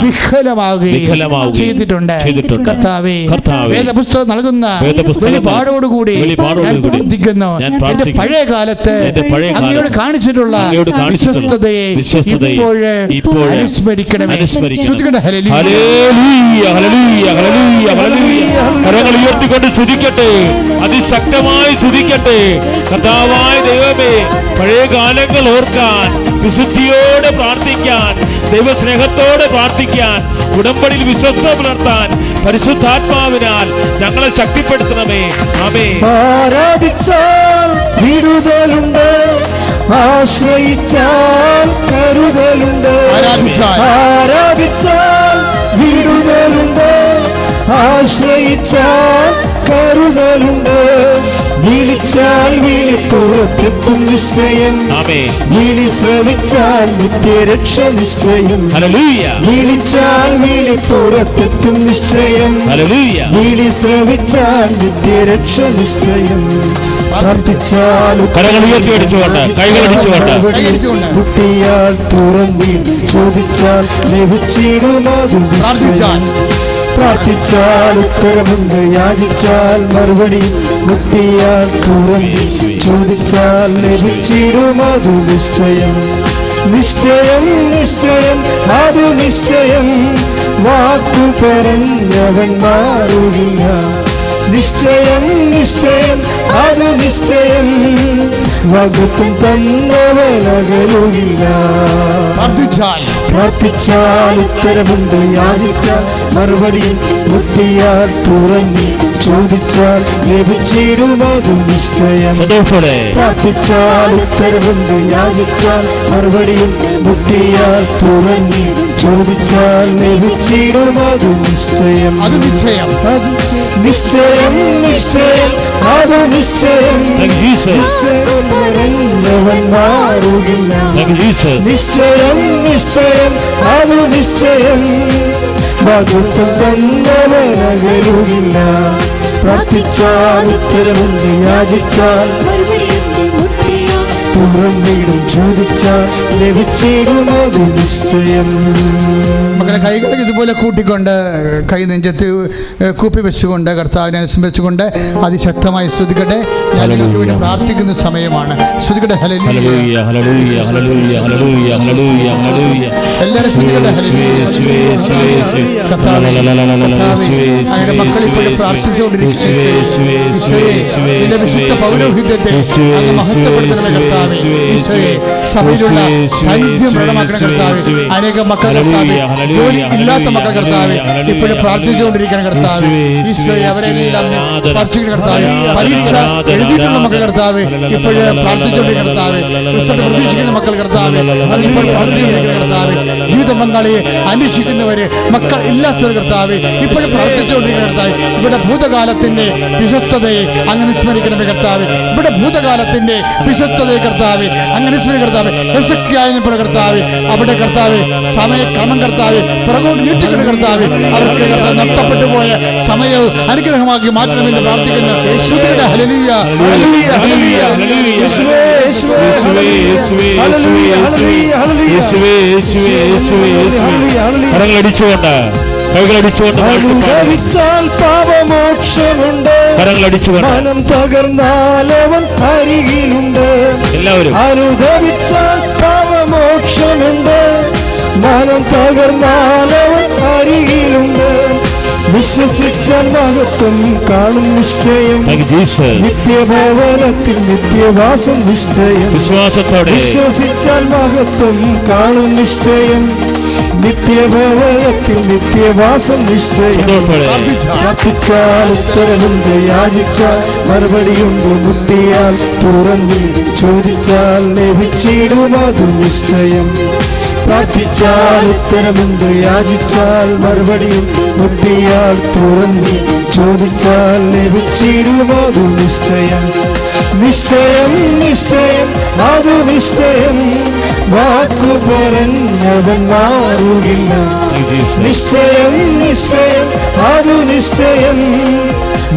വിഫലമാവുകയും ചെയ്തിട്ടുണ്ട്. കർത്താവേ, വേദപുസ്തകം നൽകുന്ന വെളിപാടോടുകൂടി ഞാൻ പ്രാർത്ഥിക്കുന്നു. എന്റെ പഴയ കാലത്ത് അങ്ങയോട് കാണിച്ചിട്ടുള്ള വിശ്വസ്തതയെ ഇപ്പോൾ അനുസ്മരിക്കണമേ. കരങ്ങൾ ഉയർത്തിക്കൊണ്ട് സ്തുതിക്കട്ടെ, അതിശക്തമായി സ്തുതിക്കട്ടെ. കർത്താവായ ദൈവമേ, പഴയ കാലങ്ങൾ ഓർക്കാൻ, വിശുദ്ധിയോടെ പ്രാർത്ഥിക്കാൻ, ദൈവസ്നേഹത്തോടെ പ്രാർത്ഥിക്കാൻ, ഉടമ്പടിയിൽ വിശ്വസ്ത പുലർത്താൻ പരിശുദ്ധാത്മാവിനാൽ ഞങ്ങളെ ശക്തിപ്പെടുത്തണമേ. ആമേൻ. ആരാധിച്ചാൽ വിടുതലുണ്ട്, ആശ്രയിച്ചാൽ കരുതലുണ്ട്. ആരാധിച്ചാൽ വിടുതലുണ്ട്, ആശ്രയിച്ചാൽ കരുതലുണ്ട്. വിളിച്ചാൽ വിളിപ്പുറത്തെത്തും നിശ്ചയം, വിളി ശ്രമിച്ചാൽ നിത്യരക്ഷ നിശ്ചയം. വിളിച്ചാൽ വിളിപ്പുറത്തെത്തും നിശ്ചയം, വിളി ശ്രമിച്ചാൽ നിത്യരക്ഷ നിശ്ചയം. മുട്ടിയാൽ തുറന്നി ചോദിച്ചാൽ ലഭിച്ചിടുമതു നിശ്ചയം. പ്രാർത്ഥിച്ചാൽ ഉത്തരമുണ്ട്, യാചിച്ചാൽ മറുപടി. മുട്ടിയാൽ തുറന്നി ചോദിച്ചാൽ ലഭിച്ചിടുമതു നിശ്ചയം. നിശ്ചയം നിശ്ചയം അത് നിശ്ചയം, വാക്കു പറഞ്ഞവൻ മാറുകില്ല. നിശ്ചയം നിശ്ചയം അത് നിശ്ചയം, വാഗ്ദത്തം തന്നവൻ അകലുകില്ല. പ്രാർത്ഥിച്ചാൽ ഉത്തരമുണ്ട്, യാചിച്ചാൽ മറുപടിയും, മുട്ടിയാൽ തുറന്നി ചോദിച്ചാൽ ലഭിച്ചിടും അത് നിശ്ചയം. പ്രാർത്ഥിച്ചാൽ ഉത്തരമുണ്ട്, യാചിച്ചാൽ മറുപടിയും, മുട്ടിയാൽ തുറന്നി ചോദിച്ചാൽ ലഭിച്ചിടും അത് നിശ്ചയം. നിശ്ചയം നിശ്ചയം അത് നിശ്ചയം, നിശ്ചയം പറഞ്ഞവൻ മാറുകില്ല. നിശ്ചയം നിശ്ചയം അത് നിശ്ചയം, വാഗ്ദത്തം തന്നവൻ അകലുകില്ല. പ്രാർത്ഥിച്ചാൽ ഉത്തരമുണ്ട്, യാചിച്ചാൽ തുറന്നിടും ചോദിച്ചാൽ ലഭിച്ചിടും അത് നിശ്ചയം. മക്കളെ കൈകൾ ഇതുപോലെ കൂട്ടിക്കൊണ്ട് കൈ നെഞ്ചത്ത് കൂപ്പി വെച്ചുകൊണ്ട് കർത്താവിനെ അനുസ്മരിച്ചുകൊണ്ട് അതിശക്തമായി സ്തുതിക്കട്ടെ. ഞാൻ നിങ്ങൾക്ക് വേണ്ടി പ്രാർത്ഥിക്കുന്ന സമയമാണ്. സ്തുതിക്കട്ടെ. ഹല്ലേലൂയ ഹല്ലേലൂയ ഹല്ലേലൂയ ഹല്ലേലൂയ ഹല്ലേലൂയ ഹല്ലേലൂയ. എല്ലാവരും സ്തുതിക്കട്ടെ. അങ്ങനെ മക്കൾ ഇപ്പോൾ പ്രാർത്ഥിച്ചുകൊണ്ടിരിക്കുന്നു. നിന്റെ വിശുദ്ധ പൗരോഹിത്യത്തെ അങ്ങ് മഹത്വപ്പെടുത്തണമേ കർത്താവേ. ഈശോയെ സഭയിലുള്ള സാന്നിധ്യം പ്രകടമാക്കണം കർത്താവേ. അനേക മക്കൾ കർത്താവേ, ജോലി ഇല്ലാത്ത മക്കൾ കർത്താവേ, ഇപ്പോഴും പ്രാർത്ഥിച്ചുകൊണ്ടിരിക്കണം കർത്താവേ. ഈശോയെ അവരെല്ലാം സ്പർശിക്കണം കർത്താവേ. പരീക്ഷ എഴുതിയിട്ടുള്ള മക്കൾ കർത്താവേ, ഇപ്പോഴും പ്രാർത്ഥിച്ചുകൊണ്ടിരിക്കണം കർത്താവേ. റിസൾട്ട് പ്രതീക്ഷിക്കുന്ന മക്കൾ കർത്താവേ, ഇപ്പോൾ പ്രാർത്ഥിച്ചുകൊണ്ടിരിക്കണം കർത്താവേ. ജീവിത പങ്കാളിയെ അന്വേഷിക്കുന്നവര്, മക്കൾ ഇല്ലാത്തവർ കർത്താവേ, ഇപ്പോഴും പ്രാർത്ഥിച്ചുകൊണ്ടിരിക്കണം കർത്താവേ. ഇവിടെ ഭൂതകാലത്തിന്റെ വിശ്വസ്തതയെ അങ്ങനെ സ്മരിക്കണമേ കർത്താവേ. ഇവിടെ ഭൂതകാലത്തിന്റെ വിശ്വസ്തതയെ കർത്താവേ അങ്ങനെ സ്മരിക്കണം കർത്താവേ. യശക്തിയായപ്പോൾ കർത്താവേ, അവിടെ കർത്താവേ സമയക്രമം കർത്താവേ പുറകോട്ട് നീട്ടിക്കൊണ്ട് കർത്താവേ അവർക്ക് കർത്താവ് നഷ്ടപ്പെട്ടു പോയ സമയവും അനുഗ്രഹമാക്കി മാറ്റണമെന്ന് പ്രാർത്ഥിക്കുന്നു. ഹല്ലേലൂയ ഹല്ലേലൂയ ഹല്ലേലൂയ യേശുവേ യേശുവേ ഹല്ലേലൂയ ഹല്ലേലൂയ ഹല്ലേലൂയ യേശുവേ യേശുവേ യേശുവേ യേശുവേ. കരങ്ങളടിച്ചുകൊണ്ട് കൈകളടിച്ചുകൊണ്ട് അനുദപിച്ചാൽ പാപമോക്ഷമുണ്ട്. കരങ്ങളടിച്ചുകൊണ്ട് മനം തകർന്നാൽ അവൻ അരികിലുണ്ട്. എല്ലാവരും അനുദപിച്ചാൽ പാപമോക്ഷമുണ്ട്. മനം തകർന്നാൽ അവൻ അരികിലുണ്ട്. വിശ്വസിച്ചാൽ മഹത്വം കാണും നിശ്ചയം. നിത്യഭവനത്തിൽ നിത്യവാസം നിശ്ചയം. വിശ്വാസത്തോടെ വിശ്വസിച്ചാൽ മഹത്വം കാണും നിശ്ചയം. നിത്യഭവനത്തിൽ നിത്യവാസം നിശ്ചയം. പ്രാർത്ഥിച്ചാൽ ഉത്തരമുണ്ട്, യാചിച്ചാൽ മറുപടിയുണ്ട്, മുട്ടിയാൽ തുറന്നി ചോദിച്ചാൽ ലഭിച്ചിടും അത് നിശ്ചയം. പ്രാർത്ഥിച്ചാൽ ഉത്തരമുണ്ട്, യാചിച്ചാൽ മറുപടിയും, മുട്ടിയാൽ തുറന്നി ചോദിച്ചാൽ ലഭിച്ചിടും അത് നിശ്ചയം. നിശ്ചയം നിശ്ചയം അത് നിശ്ചയം, വാക്കു പറഞ്ഞവൻ മാറുകില്ല. നിശ്ചയം നിശ്ചയം അത് നിശ്ചയം,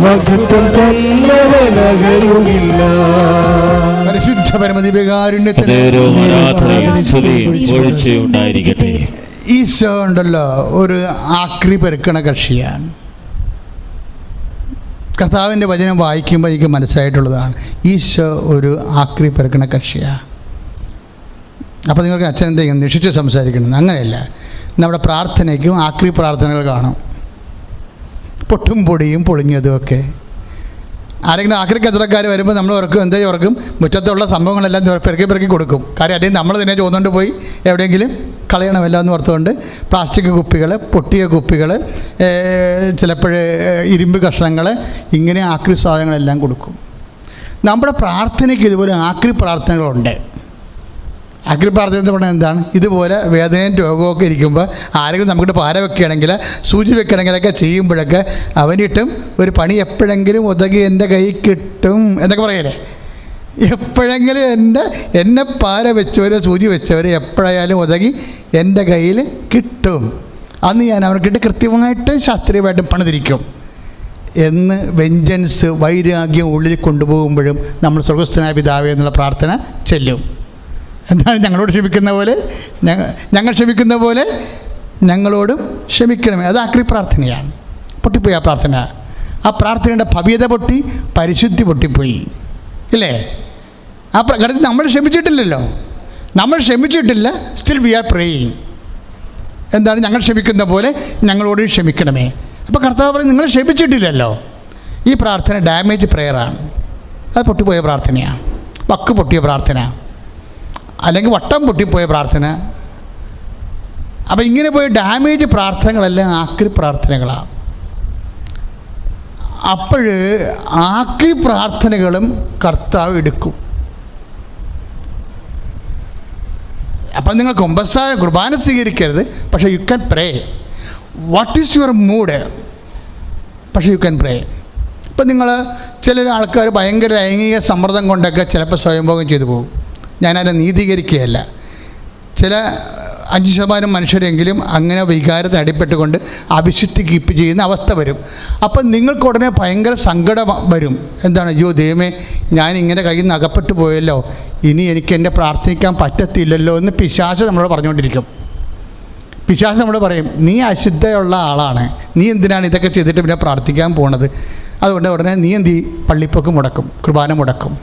വാഗ്ദത്തം തന്നവൻ അകലുകില്ല. പരിശുദ്ധ പരമദിവ്യകാരുണ്യത്തിന് ഈശോ ഉണ്ടല്ലോ ഒരു ആക്രി പെറുക്കണ കക്ഷിയാണ്. കർത്താവിൻ്റെ വചനം വായിക്കുമ്പോൾ എനിക്ക് മനസ്സിലായിട്ടുള്ളതാണ്, ഈശോ ഒരു ആക്രി പെറുക്കണ കക്ഷിയാണ്. അപ്പോൾ നിങ്ങൾക്ക് അച്ഛൻ എന്തെങ്കിലും നിഷിച്ച് സംസാരിക്കണം, അങ്ങനെയല്ല. നമ്മുടെ പ്രാർത്ഥനയ്ക്കും ആക്രി പ്രാർത്ഥനകൾ കാണും, പൊട്ടും പൊടിയും പൊളിഞ്ഞതും ഒക്കെ. ആരെങ്കിലും ആക്രി കച്ചവടക്കാർ വരുമ്പോൾ നമ്മൾ ഓർക്കും, എന്താ ഓർക്കും, മുറ്റത്തുള്ള സംഭവങ്ങളെല്ലാം പെറുക്കി കൊടുക്കും. കാര്യം അല്ലെങ്കിൽ നമ്മൾ തന്നെ ചോന്നുകൊണ്ട് പോയി എവിടെയെങ്കിലും കളയണമല്ലോ എന്ന് ഓർത്തുകൊണ്ട് പ്ലാസ്റ്റിക് കുപ്പികൾ, പൊട്ടിയ കുപ്പികൾ, ചിലപ്പോൾ ഇരുമ്പ് കഷ്ണങ്ങൾ, ഇങ്ങനെ ആക്രി സാധനങ്ങളെല്ലാം കൊടുക്കും. നമ്മുടെ പ്രാർത്ഥനയ്ക്ക് ഇതുപോലെ ആക്രി പ്രാർത്ഥനകളുണ്ട്. ആക്രി പ്രാർത്ഥന എന്ന് പറഞ്ഞാൽ എന്താണ്? ഇതുപോലെ വേദനയും രോഗമൊക്കെ ഇരിക്കുമ്പോൾ ആരെങ്കിലും നമുക്കിട്ട് പാര വെക്കുകയാണെങ്കിൽ, സൂചി വെക്കണമെങ്കിലൊക്കെ ചെയ്യുമ്പോഴൊക്കെ അവനിട്ടും ഒരു പണി എപ്പോഴെങ്കിലും ഒതുങ്ങി എൻ്റെ കൈ കിട്ടും എന്നൊക്കെ പറയല്ലേ. എപ്പോഴെങ്കിലും എന്നെ പാര വെച്ചവരോ സൂചി വെച്ചവരോ എപ്പോഴായാലും ഒതുങ്ങി എൻ്റെ കയ്യിൽ കിട്ടും, അന്ന് ഞാൻ അവർക്കിട്ട് കൃത്യമായിട്ട് ശാസ്ത്രീയമായിട്ട് പണിതിരിക്കും എന്ന് വെഞ്ചൻസ്, വൈരാഗ്യം ഉള്ളിൽ കൊണ്ടുപോകുമ്പോഴും നമ്മൾ സ്വർഗസ്ഥനായ പിതാവേ എന്നുള്ള പ്രാർത്ഥന ചെല്ലും. എന്താണ്? ഞങ്ങളോട് ക്ഷമിക്കുന്ന പോലെ ഞങ്ങൾ ക്ഷമിക്കുന്ന പോലെ ഞങ്ങളോടും ക്ഷമിക്കണമേ. അത് ആക്രി പ്രാർത്ഥനയാണ്. പൊട്ടിപ്പോയി ആ പ്രാർത്ഥന. ആ പ്രാർത്ഥനയുടെ ഭവ്യത പൊട്ടി, പരിശുദ്ധി പൊട്ടിപ്പോയി, ഇല്ലേ? ആ ഘട്ടത്തിൽ നമ്മൾ ക്ഷമിച്ചിട്ടില്ലല്ലോ. നമ്മൾ ക്ഷമിച്ചിട്ടില്ല, സ്റ്റിൽ വി ആർ പ്രേയിങ്. എന്താണ്? ഞങ്ങൾ ക്ഷമിക്കുന്ന പോലെ ഞങ്ങളോട് ക്ഷമിക്കണമേ. അപ്പോൾ കർത്താവ് പറയും, നിങ്ങൾ ക്ഷമിച്ചിട്ടില്ലല്ലോ. ഈ പ്രാർത്ഥന ഡാമേജ് പ്രെയറാണ്. അത് പൊട്ടിപ്പോയ പ്രാർത്ഥനയാണ്, വക്ക് പൊട്ടിയ പ്രാർത്ഥന, അല്ലെങ്കിൽ വട്ടം പൊട്ടിപ്പോയ പ്രാർത്ഥന. അപ്പോൾ ഇങ്ങനെ പോയ ഡാമേജ് പ്രാർത്ഥനകളെല്ലാം ആക്രി പ്രാർത്ഥനകളാണ്. അപ്പോൾ ആക്രി പ്രാർത്ഥനകളും കർത്താവ് എടുക്കും. അപ്പം നിങ്ങൾ കുർബാന സ്വീകരിക്കരുത്, പക്ഷേ you can pray. What is your mood? പക്ഷേ യു ക്യാൻ പ്രേ. ഇപ്പം നിങ്ങൾ ചില ആൾക്കാർ ഭയങ്കര ലൈംഗിക സമ്മർദ്ദം കൊണ്ടൊക്കെ ചിലപ്പോൾ സ്വയംഭോഗം ചെയ്തു പോകും. ഞാനതിനെ നീതീകരിക്കുകയല്ല. ചില 5% മനുഷ്യരെങ്കിലും അങ്ങനെ വികാരത്തിന് അടിപ്പെട്ടുകൊണ്ട് അവിശുദ്ധി കീപ്പ് ചെയ്യുന്ന അവസ്ഥ വരും. അപ്പം നിങ്ങൾക്ക് ഉടനെ ഭയങ്കര സങ്കടം വരും. എന്താണ്? അയ്യോ ദൈവമേ, ഞാനിങ്ങനെ കയ്യിൽ നിന്ന് അകപ്പെട്ടു പോയല്ലോ, ഇനി എനിക്ക് എന്നെ പ്രാർത്ഥിക്കാൻ പറ്റത്തില്ലല്ലോ എന്ന് പിശാച് നമ്മളോട് പറഞ്ഞുകൊണ്ടിരിക്കും. പിശാച് നമ്മളോട് പറയും, നീ അശുദ്ധയുള്ള ആളാണ്, നീ എന്തിനാണ് ഇതൊക്കെ ചെയ്തിട്ട് പിന്നെ പ്രാർത്ഥിക്കാൻ പോണത്? അതുകൊണ്ട് ഉടനെ നീ എന്ത് ചെയ്യും? പള്ളിപ്പൊക്കെ മുടക്കും, കുർബാന മുടക്കും.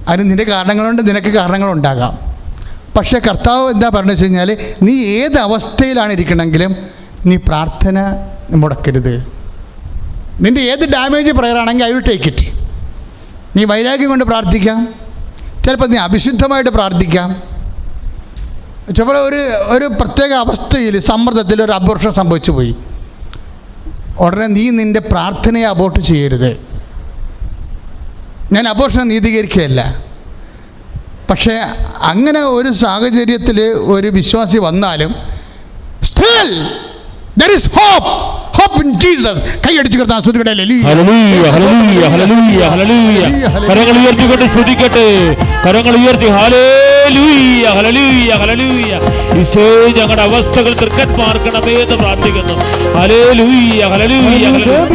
അതിന് നിൻ്റെ കാരണങ്ങളുണ്ട്, നിനക്ക് കാരണങ്ങളുണ്ടാകാം. പക്ഷേ കർത്താവ് എന്താ പറഞ്ഞു വെച്ച് കഴിഞ്ഞാൽ, നീ ഏത് അവസ്ഥയിലാണ് ഇരിക്കണമെങ്കിലും നീ പ്രാർത്ഥന മുടക്കരുത്. നിൻ്റെ ഏത് ഡാമേജ് പ്രയറാണെങ്കിൽ ഐ വിൽ ടേക്ക് ഇറ്റ്. നീ വൈരാഗ്യം കൊണ്ട് പ്രാർത്ഥിക്കാം, ചിലപ്പോൾ നീ അവിശുദ്ധമായിട്ട് പ്രാർത്ഥിക്കാം, ചിലപ്പോൾ ഒരു പ്രത്യേക അവസ്ഥയിൽ സമ്മർദ്ദത്തിൽ ഒരു അബോർഷൻ സംഭവിച്ചു പോയി. ഉടനെ നീ നിൻ്റെ പ്രാർത്ഥനയെ അബോർട്ട് ചെയ്യരുത്. ഞാൻ അബോർഷനെ നീതീകരിക്കുകയല്ല. പക്ഷേ അങ്ങനെ ഒരു സാഹചര്യത്തിൽ ഒരു വിശ്വാസി വന്നാലും still there is hope in Jesus. കൈയടിച്ച് കർത്താവ് സ്തുതിക്കട്ടെ. ഹല്ലേലൂയ ഹല്ലേലൂയ ഹല്ലേലൂയ ഹല്ലേലൂയ. കരങ്ങൾ ഉയർത്തിക്കൊണ്ട് സ്തുതിക്കട്ടെ. കരങ്ങൾ ഉയർത്തി ഹല്ലേലൂയ ഹല്ലേലൂയ ഹല്ലേലൂയ. ഈശോയെ, ഞങ്ങളുടെ അവസ്ഥകൾ തൃക്കൻ പാർക്കണമേ എന്ന് പ്രാർത്ഥിക്കുന്നു. ഹല്ലേലൂയ ഹല്ലേലൂയ ഹല്ലേലൂയ.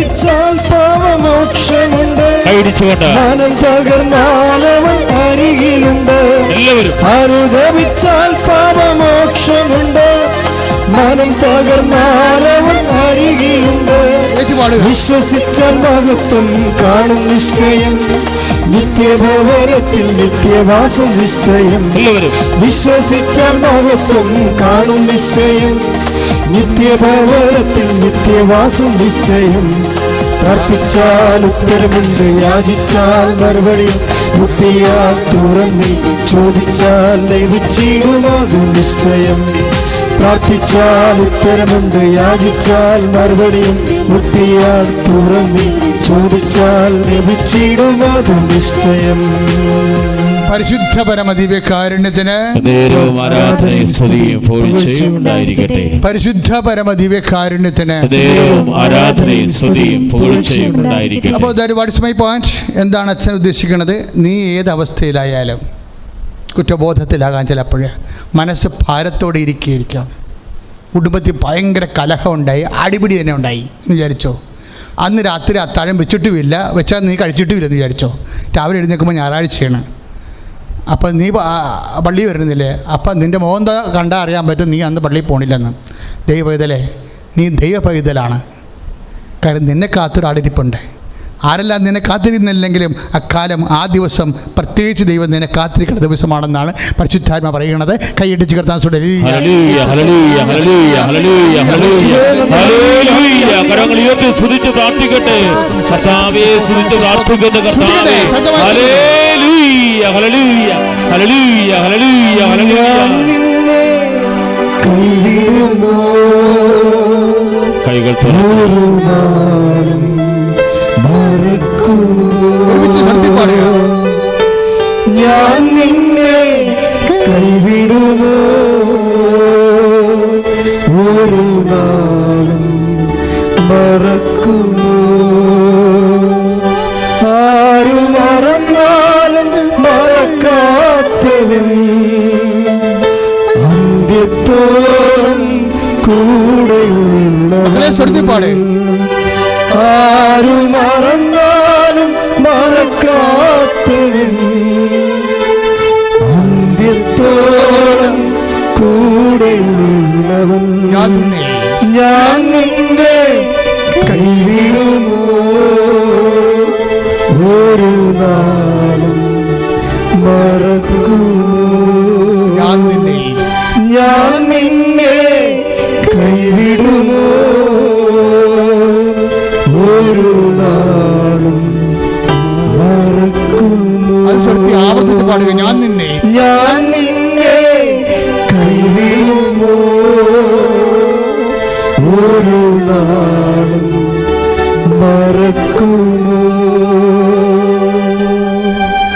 കൈയടിച്ചുകൊണ്ട് എല്ലാവരും അനുദപിച്ചാൽ പാപമോക്ഷമുണ്ട്, മനം തകർന്നാലവൻ അരികിലുണ്ട്, വിശ്വസിച്ചാൽ മഹത്വം കാണും നിശ്ചയം, നിത്യഭവനത്തിൽ നിത്യവാസം നിശ്ചയം. വിശ്വസിച്ചാൽ മഹത്വം കാണും നിശ്ചയം, നിത്യഭവനത്തിൽ നിത്യവാസം നിശ്ചയം. പ്രാർത്ഥിച്ചാൽ ഉത്തരമുണ്ട്, യാചിച്ചാൽ മറുപടി, മുട്ടിയാൽ തുറന്നി, ചോദിച്ചാൽ ലഭിച്ചിടും അത് നിശ്ചയം. പ്രാർത്ഥിച്ചാൽ ഉത്തരമുണ്ട്, യാചിച്ചാൽ മറുപടിയും, മുട്ടിയാൽ തുറന്നി, ചോദിച്ചാൽ ലഭിച്ചിടും അത് നിശ്ചയം. പരിശുദ്ധ പരമദിവ്യകാരുണ്യത്തിന് പരിശുദ്ധ പരമദിവ്യകാരുണ്യത്തിന്. അപ്പോൾ വാട്ട്സ് മൈ പോയിന്റ്? എന്താണ് അച്ഛൻ ഉദ്ദേശിക്കുന്നത്? നീ ഏത് അവസ്ഥയിലായാലും കുറ്റബോധത്തിലാകാൻ ചിലപ്പോഴേ മനസ്സ് ഭാരത്തോടെ ഇരിക്കുകയായിരിക്കാം. കുടുംബത്തിൽ ഭയങ്കര കലഹം ഉണ്ടായി, അടിപിടി തന്നെ ഉണ്ടായി എന്ന് വിചാരിച്ചോ. അന്ന് രാത്രി അത്താഴം വെച്ചിട്ടുമില്ല, വെച്ചാൽ നീ കഴിച്ചിട്ടുമില്ലെന്ന് വിചാരിച്ചോ. രാവിലെ എഴുന്നേൽക്കുമ്പോൾ ഞായറാഴ്ചയാണ്, അപ്പം നീ പള്ളി വരുന്നില്ലേ, അപ്പം നിൻ്റെ മോഹം കണ്ടാൽ അറിയാൻ പറ്റും നീ അന്ന് പള്ളിയിൽ പോണില്ലെന്ന്. ദൈവ പൈതലേ, നീ ദൈവ പൈതലാണ്. കാര്യം നിന്നെ കാത്തൊരാളിരിപ്പുണ്ട്. ആരെല്ലാം നിന്നെ കാത്തിരുന്നില്ലെങ്കിലും അക്കാലം ആ ദിവസം പ്രത്യേകിച്ച് ദൈവം നിന്നെ കാത്തിരിക്കുന്ന ദിവസമാണെന്നാണ് പരിശുദ്ധാത്മ പറയുന്നത്. കൈയിടിച്ച് കർത്താൻ കൈകൾ ഞാൻ നിന്നെ കൈവിടുമോ, ഒരു നാളും മറക്കുമോ. ആരു മറന്നാലും മറക്കാത്തവൻ, അന്ത്യത്തോളം കൂടെയുള്ളവൻ. ആരു മറന്നാലും മറക്കാത്തവൻ, അന്ത്യത്തോളം കൂടെയുള്ളവൻ. ഞാൻ നിന്നെ കൈവിടുമോ, ഒരു നാളും മറക്കുമോ. പാടുക. ഞാൻ നിന്നെ കൈവിടുമോ ഒരു നാളും മറക്കുമോ.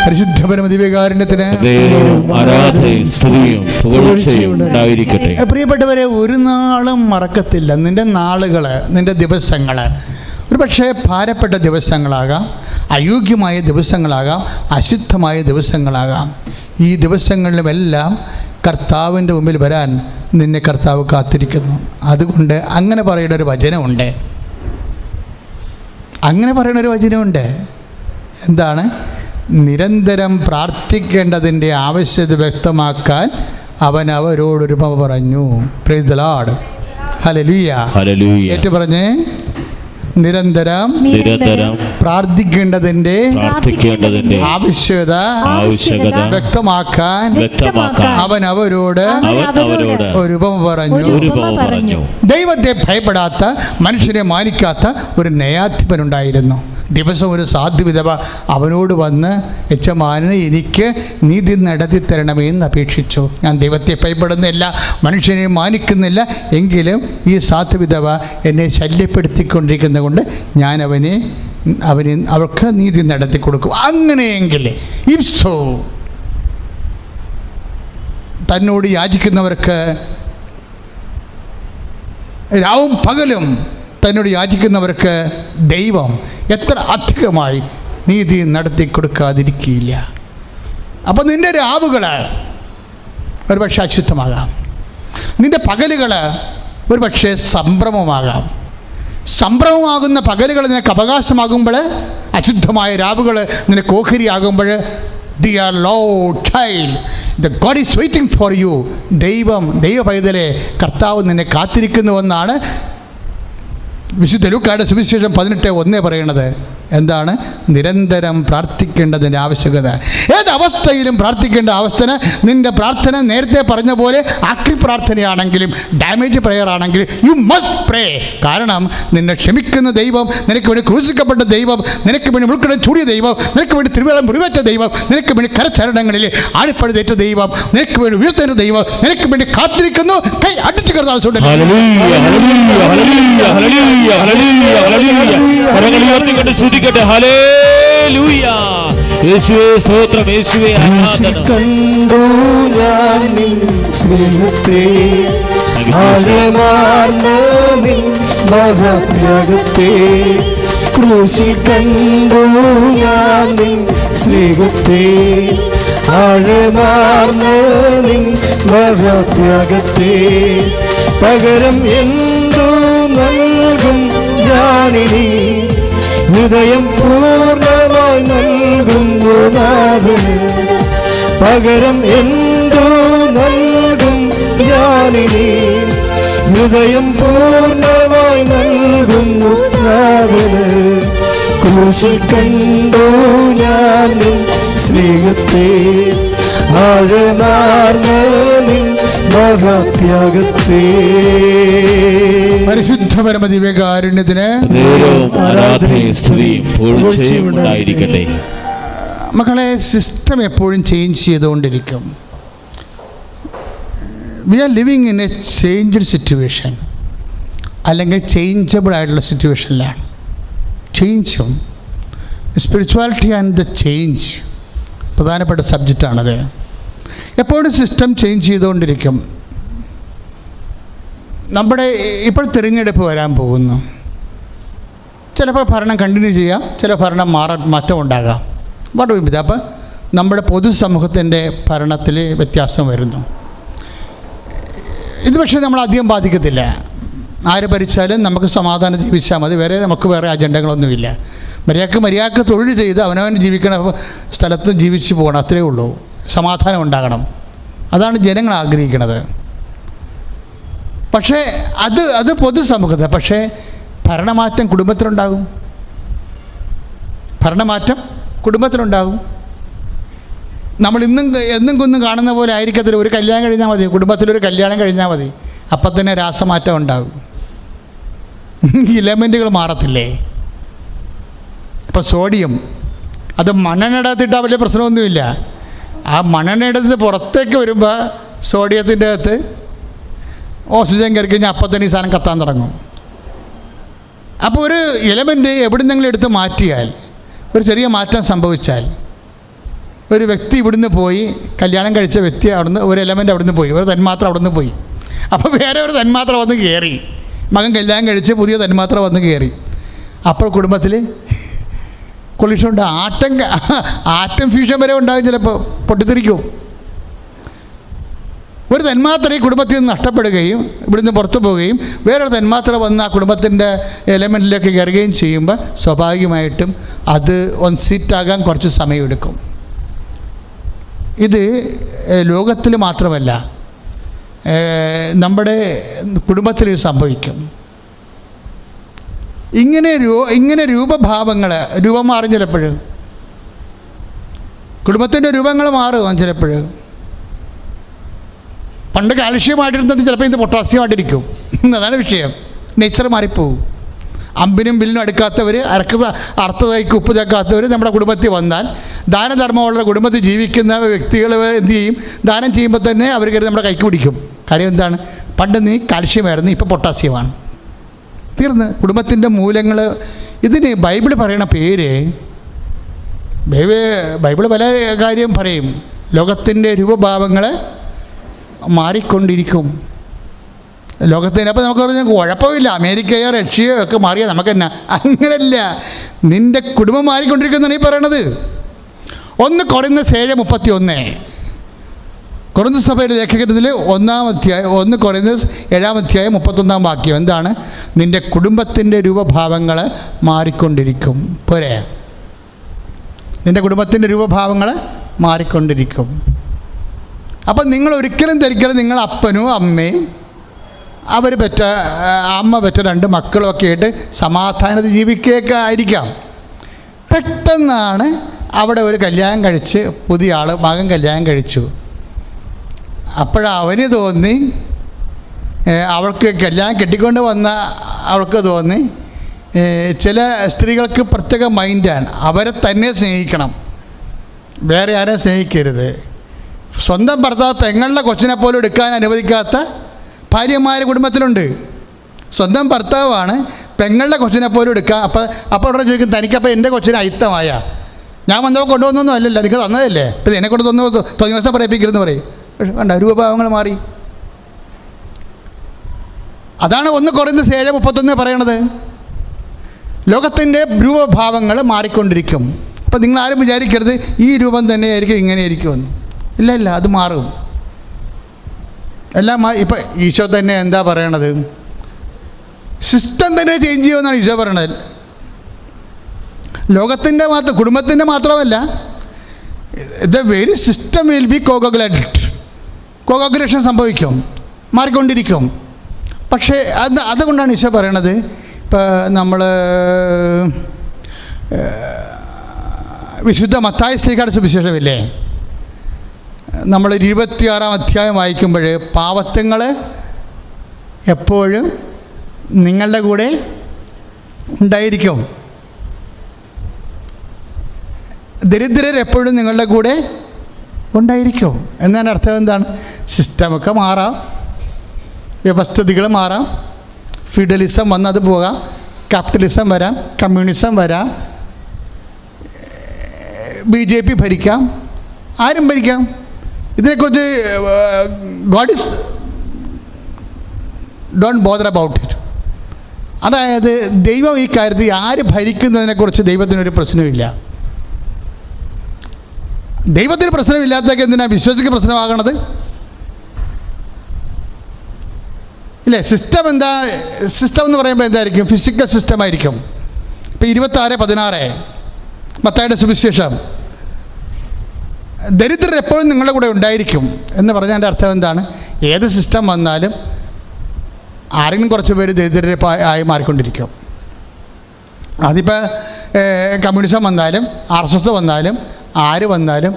പരിശുദ്ധ പരമദിവ്യകാരുണ്യത്തിന് പ്രിയപ്പെട്ടവരെ, ഒരു നാളും മറക്കത്തില്ല. നിന്റെ നാളുകൾ, നിന്റെ ദിവസങ്ങൾ ഒരു പക്ഷേ ഭാരപ്പെട്ട ദിവസങ്ങളാകാം, അയോഗ്യമായ ദിവസങ്ങളാകാം, അശുദ്ധമായ ദിവസങ്ങളാകാം. ഈ ദിവസങ്ങളിലുമെല്ലാം കർത്താവിൻ്റെ മുമ്പിൽ വരാൻ നിന്നെ കർത്താവ് കാത്തിരിക്കുന്നു. അതുകൊണ്ട് അങ്ങനെ പറയുന്ന ഒരു വചനമുണ്ട്. എന്താണ്? നിരന്തരം പ്രാർത്ഥിക്കേണ്ടതിൻ്റെ ആവശ്യത വ്യക്തമാക്കാൻ അവൻ അവരോടൊരു ഉപമ പറഞ്ഞു. Praise the Lord. ഹല്ലേലൂയ. ഏറ്റു പറഞ്ഞേ, നിരന്തരം പ്രാർത്ഥിക്കേണ്ടതിന്റെ ആവശ്യകത വ്യക്തമാക്കാൻ അവൻ അവരോട് ഒരു ഉപമ പറഞ്ഞു. ദൈവത്തെ ഭയപ്പെടാത്ത, മനുഷ്യനെ മാനിക്കാത്ത ഒരു ന്യായാധിപനുണ്ടായിരുന്നു. ദിവസം ഒരു സാധുവിധവ അവനോട് വന്ന്, യജമാനനെ എനിക്ക് നീതി നടത്തി തരണമെന്ന് അപേക്ഷിച്ചു. ഞാൻ ദൈവത്തെ ഭയപ്പെടുന്നില്ല, മനുഷ്യനെ മാനിക്കുന്നില്ല, എങ്കിലും ഈ സാധുവിധവ എന്നെ ശല്യപ്പെടുത്തിക്കൊണ്ടിരിക്കുന്നത് കൊണ്ട് ഞാൻ അവർക്ക് നീതി നടത്തി കൊടുക്കും. അങ്ങനെയെങ്കിൽ ഇഫ്സോ തന്നോട് യാചിക്കുന്നവർക്ക്, രാവും പകലും തന്നോട് യാചിക്കുന്നവർക്ക് ദൈവം എത്ര അധികമായി നീതി നടത്തി കൊടുക്കാതിരിക്കില്ല. അപ്പോൾ നിൻ്റെ രാവുകൾ ഒരുപക്ഷെ അശുദ്ധമാകാം, നിൻ്റെ പകലുകൾ ഒരുപക്ഷെ സംഭ്രമമാകാം. സംഭ്രമമാകുന്ന പകലുകൾ നിനക്ക് അവകാശമാകുമ്പോൾ, അശുദ്ധമായ രാവുകൾ നിനക്ക് ഓഹരിയാകുമ്പോൾ, Dear Lord child, the God is waiting for you. ദൈവ പൈതലെ, കർത്താവ് നിന്നെ കാത്തിരിക്കുന്നുവെന്നാണ് വിശുദ്ധ ലൂക്കായുടെ സുവിശേഷം 18:1 പറയണത്. എന്താണ്? നിരന്തരം പ്രാർത്ഥിക്കേണ്ടതിൻ്റെ ആവശ്യകത. ഏത് അവസ്ഥയിലും പ്രാർത്ഥിക്കേണ്ട അവസ്ഥ. നിൻ്റെ പ്രാർത്ഥന നേരത്തെ പറഞ്ഞ പോലെ ആക്രി പ്രാർത്ഥനയാണെങ്കിലും ഡാമേജ് പ്രെയർ ആണെങ്കിലും യു മസ്റ്റ് പ്രേ. കാരണം നിന്നെ ക്ഷമിക്കുന്ന ദൈവം, നിനക്ക് വേണ്ടി ക്രൂശിക്കപ്പെട്ട ദൈവം, നിനക്ക് വേണ്ടി മുൾക്കടം ചൂടിയ ദൈവം, നിനക്ക് വേണ്ടി തിരുവള്ളം മുറിവേറ്റ ദൈവം, നിനക്ക് വേണ്ടി കരചരണങ്ങളിൽ ആണിപ്പഴുതേറ്റ ദൈവം, നിനക്ക് വേണ്ടി ഉയർത്തേണ്ട ദൈവം നിനക്ക് വേണ്ടി കാത്തിരിക്കുന്നു. കൈ അടിച്ചു കിടന്നാൽ കണ്ടു ഞാൻ നിൻ സ്നേഹത്തെ, ആഴമാർന്ന നിൻ മഹാത്യാഗത്തെ. ക്രൂശിൽ കണ്ടു ഞാൻ നിൻ സ്നേഹത്തെ, ആഴമാർന്ന നിൻ മഹാത്യാഗത്തെ. പകരം എന്തു നൽകും ഞാനിനി, ഹൃദയം പൂർണ്ണമായി നൽകുന്നു നാഥന്. പകരം എന്തു നൽകും ഞാനിനി, ഹൃദയം പൂർണ്ണമായി നൽകുന്നു നാഥന്. ക്രൂശിൽ കണ്ടു ഞാൻ നിൻ സ്നേഹത്തെ, ആഴമാർന്ന നിൻ മഹാത്യാഗത്തെ. പരിശുദ്ധ പരമദിവ്യകാരുണ്യത്തിന് മക്കളെ, സിസ്റ്റം എപ്പോഴും ചേഞ്ച് ചെയ്തുകൊണ്ടിരിക്കും. We are living in a changed situation, അല്ലെങ്കിൽ ചേഞ്ചബിൾ ആയിട്ടുള്ള സിറ്റുവേഷനിലാണ്. ചേഞ്ചും സ്പിരിച്വാലിറ്റി ആൻഡ് ദ ചേഞ്ച് പ്രധാനപ്പെട്ട സബ്ജക്റ്റാണത്. എപ്പോഴും സിസ്റ്റം ചേഞ്ച് ചെയ്തുകൊണ്ടിരിക്കും. നമ്മുടെ ഇപ്പോൾ തിരഞ്ഞെടുപ്പ് വരാൻ പോകുന്നു. ചിലപ്പോൾ ഭരണം കണ്ടിന്യൂ ചെയ്യാം, ചില ഭരണം മാറ്റം ഉണ്ടാകാം. അപ്പോൾ നമ്മുടെ പൊതുസമൂഹത്തിൻ്റെ ഭരണത്തിൽ വ്യത്യാസം വരുന്നു. ഇത് പക്ഷേ നമ്മളധികം ബാധിക്കത്തില്ല. ആര് ഭരിച്ചാലും നമുക്ക് സമാധാനം ജീവിച്ചാൽ മതി. നമുക്ക് വേറെ അജണ്ടകളൊന്നുമില്ല. മര്യാദക്ക് തൊഴിൽ ചെയ്ത് അവനവൻ ജീവിക്കണ സ്ഥലത്ത് ജീവിച്ചു പോകണം, അത്രയേ ഉള്ളൂ. സമാധാനം ഉണ്ടാകണം, അതാണ് ജനങ്ങൾ ആഗ്രഹിക്കുന്നത്. പക്ഷേ അത് പൊതുസമൂഹത്തെ. പക്ഷേ ഭരണമാറ്റം കുടുംബത്തിലുണ്ടാകും. നമ്മൾ എന്നും കൊന്നും കാണുന്ന പോലെ ആയിരിക്കത്തില്ല. ഒരു കല്യാണം കഴിഞ്ഞാൽ മതി, കുടുംബത്തിലൊരു കല്യാണം കഴിഞ്ഞാൽ മതി, അപ്പം തന്നെ രാസമാറ്റം ഉണ്ടാകും. ഇലമെൻറ്റുകൾ മാറത്തില്ലേ? ഇപ്പോൾ സോഡിയം അത് മണ്ണെണ്ണ ഇടാത്തിട്ടാൽ വലിയ പ്രശ്നമൊന്നുമില്ല. ആ മണ്ണെണ്ണയെടുത്ത് പുറത്തേക്ക് വരുമ്പോൾ സോഡിയത്തിൻ്റെ അകത്ത് ഓക്സിജൻ കയറി കഴിഞ്ഞാൽ അപ്പം തന്നെ ഈ സാധനം കത്താൻ തുടങ്ങും. അപ്പോൾ ഒരു എലമെൻ്റ് എവിടുന്നെങ്കിലും എടുത്ത് മാറ്റിയാൽ, ഒരു ചെറിയ മാറ്റം സംഭവിച്ചാൽ, ഒരു വ്യക്തി ഇവിടുന്ന് പോയി, കല്യാണം കഴിച്ച വ്യക്തി അവിടുന്ന് ഒരു എലമെൻ്റ് അവിടുന്ന് പോയി, ഒരു തന്മാത്ര അവിടുന്ന് പോയി, അപ്പോൾ വേറെ ഒരു തന്മാത്ര വന്ന് കയറി, മകൻ കല്യാണം കഴിച്ച് പുതിയ തന്മാത്ര വന്ന് കയറി. അപ്പോൾ കുടുംബത്തിൽ കൊളിഷനുണ്ട്. ആറ്റം ഫ്യൂഷൻ വരെ ഉണ്ടാകും, ചിലപ്പോൾ പൊട്ടിത്തെറിക്കും. ഒരു തന്മാത്ര ഈ കുടുംബത്തിൽ നിന്ന് നഷ്ടപ്പെടുകയും ഇവിടുന്ന് പുറത്തു പോവുകയും വേറൊരു തന്മാത്ര വന്ന് ആ കുടുംബത്തിൻ്റെ എലമെൻറ്റിലേക്ക് കയറുകയും ചെയ്യുമ്പോൾ സ്വാഭാവികമായിട്ടും അത് ഒന്ന് സീറ്റാകാൻ കുറച്ച് സമയമെടുക്കും. ഇത് ലോകത്തിൽ മാത്രമല്ല, നമ്മുടെ കുടുംബത്തിൽ സംഭവിക്കും. ഇങ്ങനെ രൂപഭാവങ്ങൾ രൂപം മാറും. ചിലപ്പോൾ കുടുംബത്തിൻ്റെ രൂപങ്ങൾ മാറും. ചിലപ്പോൾ പണ്ട് കാൽഷ്യമായിട്ടിരുന്നത് ചിലപ്പോൾ ഇത് പൊട്ടാസ്യമായിട്ടിരിക്കും. അതാണ് വിഷയം. നേച്ചർ മാറിപ്പോവും. അമ്പിനും വില്ലിനും അടുക്കാത്തവർ, അർത്ഥതയ്ക്ക് ഉപ്പ് ചേക്കാത്തവർ നമ്മുടെ കുടുംബത്തിൽ വന്നാൽ, ദാനധർമ്മമുള്ള കുടുംബത്തിൽ ജീവിക്കുന്ന വ്യക്തികൾ എന്ത് ചെയ്യും? ദാനം ചെയ്യുമ്പോൾ തന്നെ അവർ കയറി നമ്മുടെ കൈക്ക് പിടിക്കും. കാര്യം എന്താണ്? പണ്ട് നീ കാൽഷ്യമായിരുന്നു, ഇപ്പോൾ പൊട്ടാസ്യമാണ്. തീർന്ന്. കുടുംബത്തിൻ്റെ മൂലങ്ങൾ. ഇതിന് ബൈബിൾ പറയണ പേര്, ബൈബിൾ പല കാര്യം പറയും. ലോകത്തിൻ്റെ രൂപഭാവങ്ങൾ മാറിക്കൊണ്ടിരിക്കും. ലോകത്തിന്. അപ്പോൾ നമുക്ക് പറഞ്ഞാൽ കുഴപ്പമില്ല, അമേരിക്കയോ റഷ്യയോ ഒക്കെ മാറിയാൽ നമുക്ക് തന്നെ. അങ്ങനെയല്ല, നിൻ്റെ കുടുംബം മാറിക്കൊണ്ടിരിക്കുന്നതാണ് ഈ പറയണത്. 1 കൊറിന്തോസ് 7:31 കൊറിന്തോസ് സഭയുടെ ലേഖനത്തിൽ 1 കൊറിന്തോസ് 7:31 വാക്യം എന്താണ്? നിൻ്റെ കുടുംബത്തിൻ്റെ രൂപഭാവങ്ങൾ മാറിക്കൊണ്ടിരിക്കും. പോരെ? നിൻ്റെ കുടുംബത്തിൻ്റെ രൂപഭാവങ്ങൾ മാറിക്കൊണ്ടിരിക്കും. അപ്പം നിങ്ങൾ ഒരിക്കലും ധരിക്കണം നിങ്ങൾ അപ്പനും അമ്മയും അവർ പെറ്റ അമ്മ പെറ്റ 2 മക്കളുമൊക്കെ ആയിട്ട് സമാധാനത്തിൽ ജീവിക്കുകയൊക്കെ ആയിരിക്കാം. പെട്ടെന്നാണ് അവിടെ ഒരു കല്യാണം കഴിച്ച് പുതിയ ആൾ മകൻ കല്യാണം കഴിച്ചു. അപ്പോഴവന് തോന്നി, അവൾക്ക് കല്യാണം കെട്ടിക്കൊണ്ട് വന്ന അവൾക്ക് തോന്നി, ചില സ്ത്രീകൾക്ക് പ്രത്യേക മൈൻഡാണ്, അവരെ തന്നെ സ്നേഹിക്കണം, വേറെ ആരെയും സ്നേഹിക്കരുത്. സ്വന്തം ഭർത്താവ് പെങ്ങളുടെ കൊച്ചിനെ പോലും എടുക്കാൻ അനുവദിക്കാത്ത ഭാര്യമാരെ കുടുംബത്തിലുണ്ട്. സ്വന്തം ഭർത്താവാണ്, പെങ്ങളുടെ കൊച്ചിനെ പോലും എടുക്കുക. അപ്പോൾ അവിടെ ചോദിക്കും, തനിക്കപ്പോൾ എൻ്റെ കൊച്ചിനെ അയിത്തമായ, ഞാൻ വന്നപ്പോൾ കൊണ്ടുവന്നൊന്നും അല്ലല്ലോ, എനിക്ക് തന്നതല്ലേ, ഇപ്പം എന്നെ കൊണ്ട് തോന്നിയ ദിവസം പറയിപ്പിക്കരുതെന്ന് പറയും. കണ്ട രൂപഭാവങ്ങൾ മാറി. അതാണ് 1 കൊറിന്തോസ് 7:31 പറയണത്. ലോകത്തിൻ്റെ രൂപഭാവങ്ങൾ മാറിക്കൊണ്ടിരിക്കും. അപ്പം നിങ്ങളാരും വിചാരിക്കരുത് ഈ രൂപം തന്നെയായിരിക്കും ഇങ്ങനെയായിരിക്കുമെന്ന്. ഇല്ല, അത് മാറും. എല്ലാം ഇപ്പം ഈശോ തന്നെ എന്താ പറയണത്? സിസ്റ്റം തന്നെ ചേഞ്ച് ചെയ്യുമെന്നാണ് ഈശോ പറയണത്. ലോകത്തിൻ്റെ കുടുംബത്തിൻ്റെ മാത്രമല്ല, the very system will be coagulation സംഭവിക്കും, മാറിക്കൊണ്ടിരിക്കും. പക്ഷേ അതുകൊണ്ടാണ് ഈശോ പറയണത്. ഇപ്പം നമ്മൾ വിശുദ്ധ മത്തായി ശ്ലീഹായുടെ സുവിശേഷമില്ലേ, നമ്മൾ 26-ാം അധ്യായം വായിക്കുമ്പോൾ പാവത്തുങ്ങൾ എപ്പോഴും നിങ്ങളുടെ കൂടെ ഉണ്ടായിരിക്കും, ദരിദ്രർ എപ്പോഴും നിങ്ങളുടെ കൂടെ ഉണ്ടായിരിക്കും എന്നതിൻ്റെ അർത്ഥം എന്താണ്? സിസ്റ്റമൊക്കെ മാറാം, വ്യവസ്ഥിതികൾ മാറാം, ഫീഡലിസം വന്നത് പോകാം, ക്യാപിറ്റലിസം വരാം, കമ്മ്യൂണിസം വരാം, BJP ഭരിക്കാം, ആരും ഭരിക്കാം. ഇതിനെക്കുറിച്ച് God is don't bother about it. അതായത് ദൈവം ഈ കാര്യത്തിൽ ആര് ഭരിക്കുന്നതിനെക്കുറിച്ച് ദൈവത്തിനൊരു പ്രശ്നമില്ല. ദൈവത്തിന് പ്രശ്നമില്ലാത്തൊക്കെ എന്തിനാണ് വിശ്വസിക്ക് പ്രശ്നമാകണത്? ഇല്ലേ? സിസ്റ്റം എന്താ? സിസ്റ്റം എന്ന് പറയുമ്പോൾ എന്തായിരിക്കും? ഫിസിക്കൽ സിസ്റ്റമായിരിക്കും. ഇപ്പോൾ 26:16 മത്തായിയുടെ സുവിശേഷം, ദരിദ്രർ എപ്പോഴും നിങ്ങളുടെ കൂടെ ഉണ്ടായിരിക്കും എന്ന് പറഞ്ഞതിൻ്റെ അർത്ഥം എന്താണ്? ഏത് സിസ്റ്റം വന്നാലും ആരെങ്കിലും കുറച്ച് പേര് ദരിദ്രരെ ആയി മാറിക്കൊണ്ടിരിക്കും. അതിപ്പോൾ കമ്മ്യൂണിസം വന്നാലും RSS വന്നാലും ആര് വന്നാലും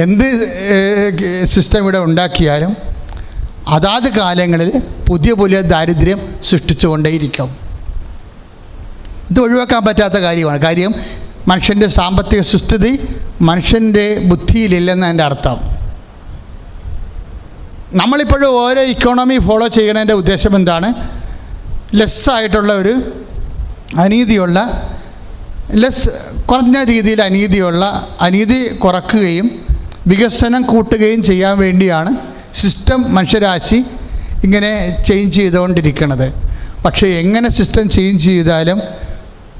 എന്ത് സിസ്റ്റം ഇവിടെ ഉണ്ടാക്കിയാലും അതാത് കാലങ്ങളിൽ പുതിയ ദാരിദ്ര്യം സൃഷ്ടിച്ചുകൊണ്ടേയിരിക്കും. ഇത് ഒഴിവാക്കാൻ പറ്റാത്ത കാര്യമാണ്. കാര്യം മനുഷ്യൻ്റെ സാമ്പത്തിക സുസ്ഥിതി മനുഷ്യൻ്റെ ബുദ്ധിയിലില്ലെന്ന് എൻ്റെ അർത്ഥം. നമ്മളിപ്പോഴും ഓരോ ഇക്കോണമി ഫോളോ ചെയ്യുന്നതിൻ്റെ ഉദ്ദേശം എന്താണ്? ലെസ്സായിട്ടുള്ള ഒരു അനീതിയുള്ള കുറഞ്ഞ രീതിയിൽ അനീതി കുറക്കുകയും വികസനം കൂട്ടുകയും ചെയ്യാൻ വേണ്ടിയാണ് സിസ്റ്റം മനുഷ്യരാശി ഇങ്ങനെ ചേഞ്ച് ചെയ്തുകൊണ്ടിരിക്കുന്നത്. പക്ഷേ എങ്ങനെ സിസ്റ്റം ചേഞ്ച് ചെയ്താലും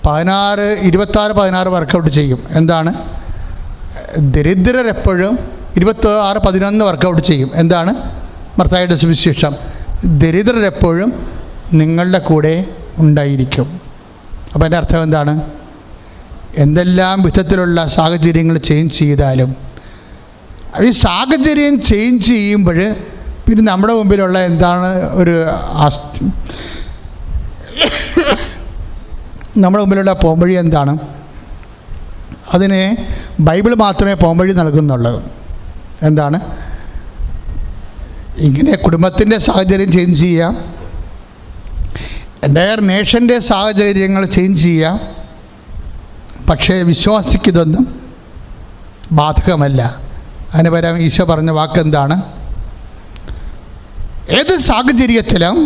26-16 വർക്കൗട്ട് ചെയ്യും. എന്താണ്? ദരിദ്രരെപ്പോഴും 26-11 വർക്കൗട്ട് ചെയ്യും. എന്താണ്? മർത്തായിയുടെ സുവിശേഷം. ദരിദ്രരെപ്പോഴും നിങ്ങളുടെ കൂടെ ഉണ്ടായിരിക്കും. അപ്പോൾ എൻ്റെ അർത്ഥം എന്താണ്? എന്തെല്ലാം വിധത്തിലുള്ള സാഹചര്യങ്ങൾ ചേഞ്ച് ചെയ്താലും ഈ സാഹചര്യം ചേഞ്ച് ചെയ്യുമ്പോൾ പിന്നെ നമ്മുടെ മുമ്പിലുള്ള എന്താണ് നമ്മുടെ മുമ്പിലുള്ള പോംവഴി എന്താണ്? അതിന് ബൈബിൾ മാത്രമേ പോംവഴി നൽകുന്നുള്ളൂ. എന്താണ്? ഇങ്ങനെ കുടുംബത്തിൻ്റെ സാഹചര്യം ചേഞ്ച് ചെയ്യാം, എൻ്റയർ നേഷൻ്റെ സാഹചര്യങ്ങൾ ചേഞ്ച് ചെയ്യാം. പക്ഷേ വിശ്വാസിക്ക് ഇതൊന്നും ബാധകമല്ല. അതിന് പകരം ഈശോ പറഞ്ഞ വാക്കെന്താണ്? ഏത് സാഹചര്യത്തിലും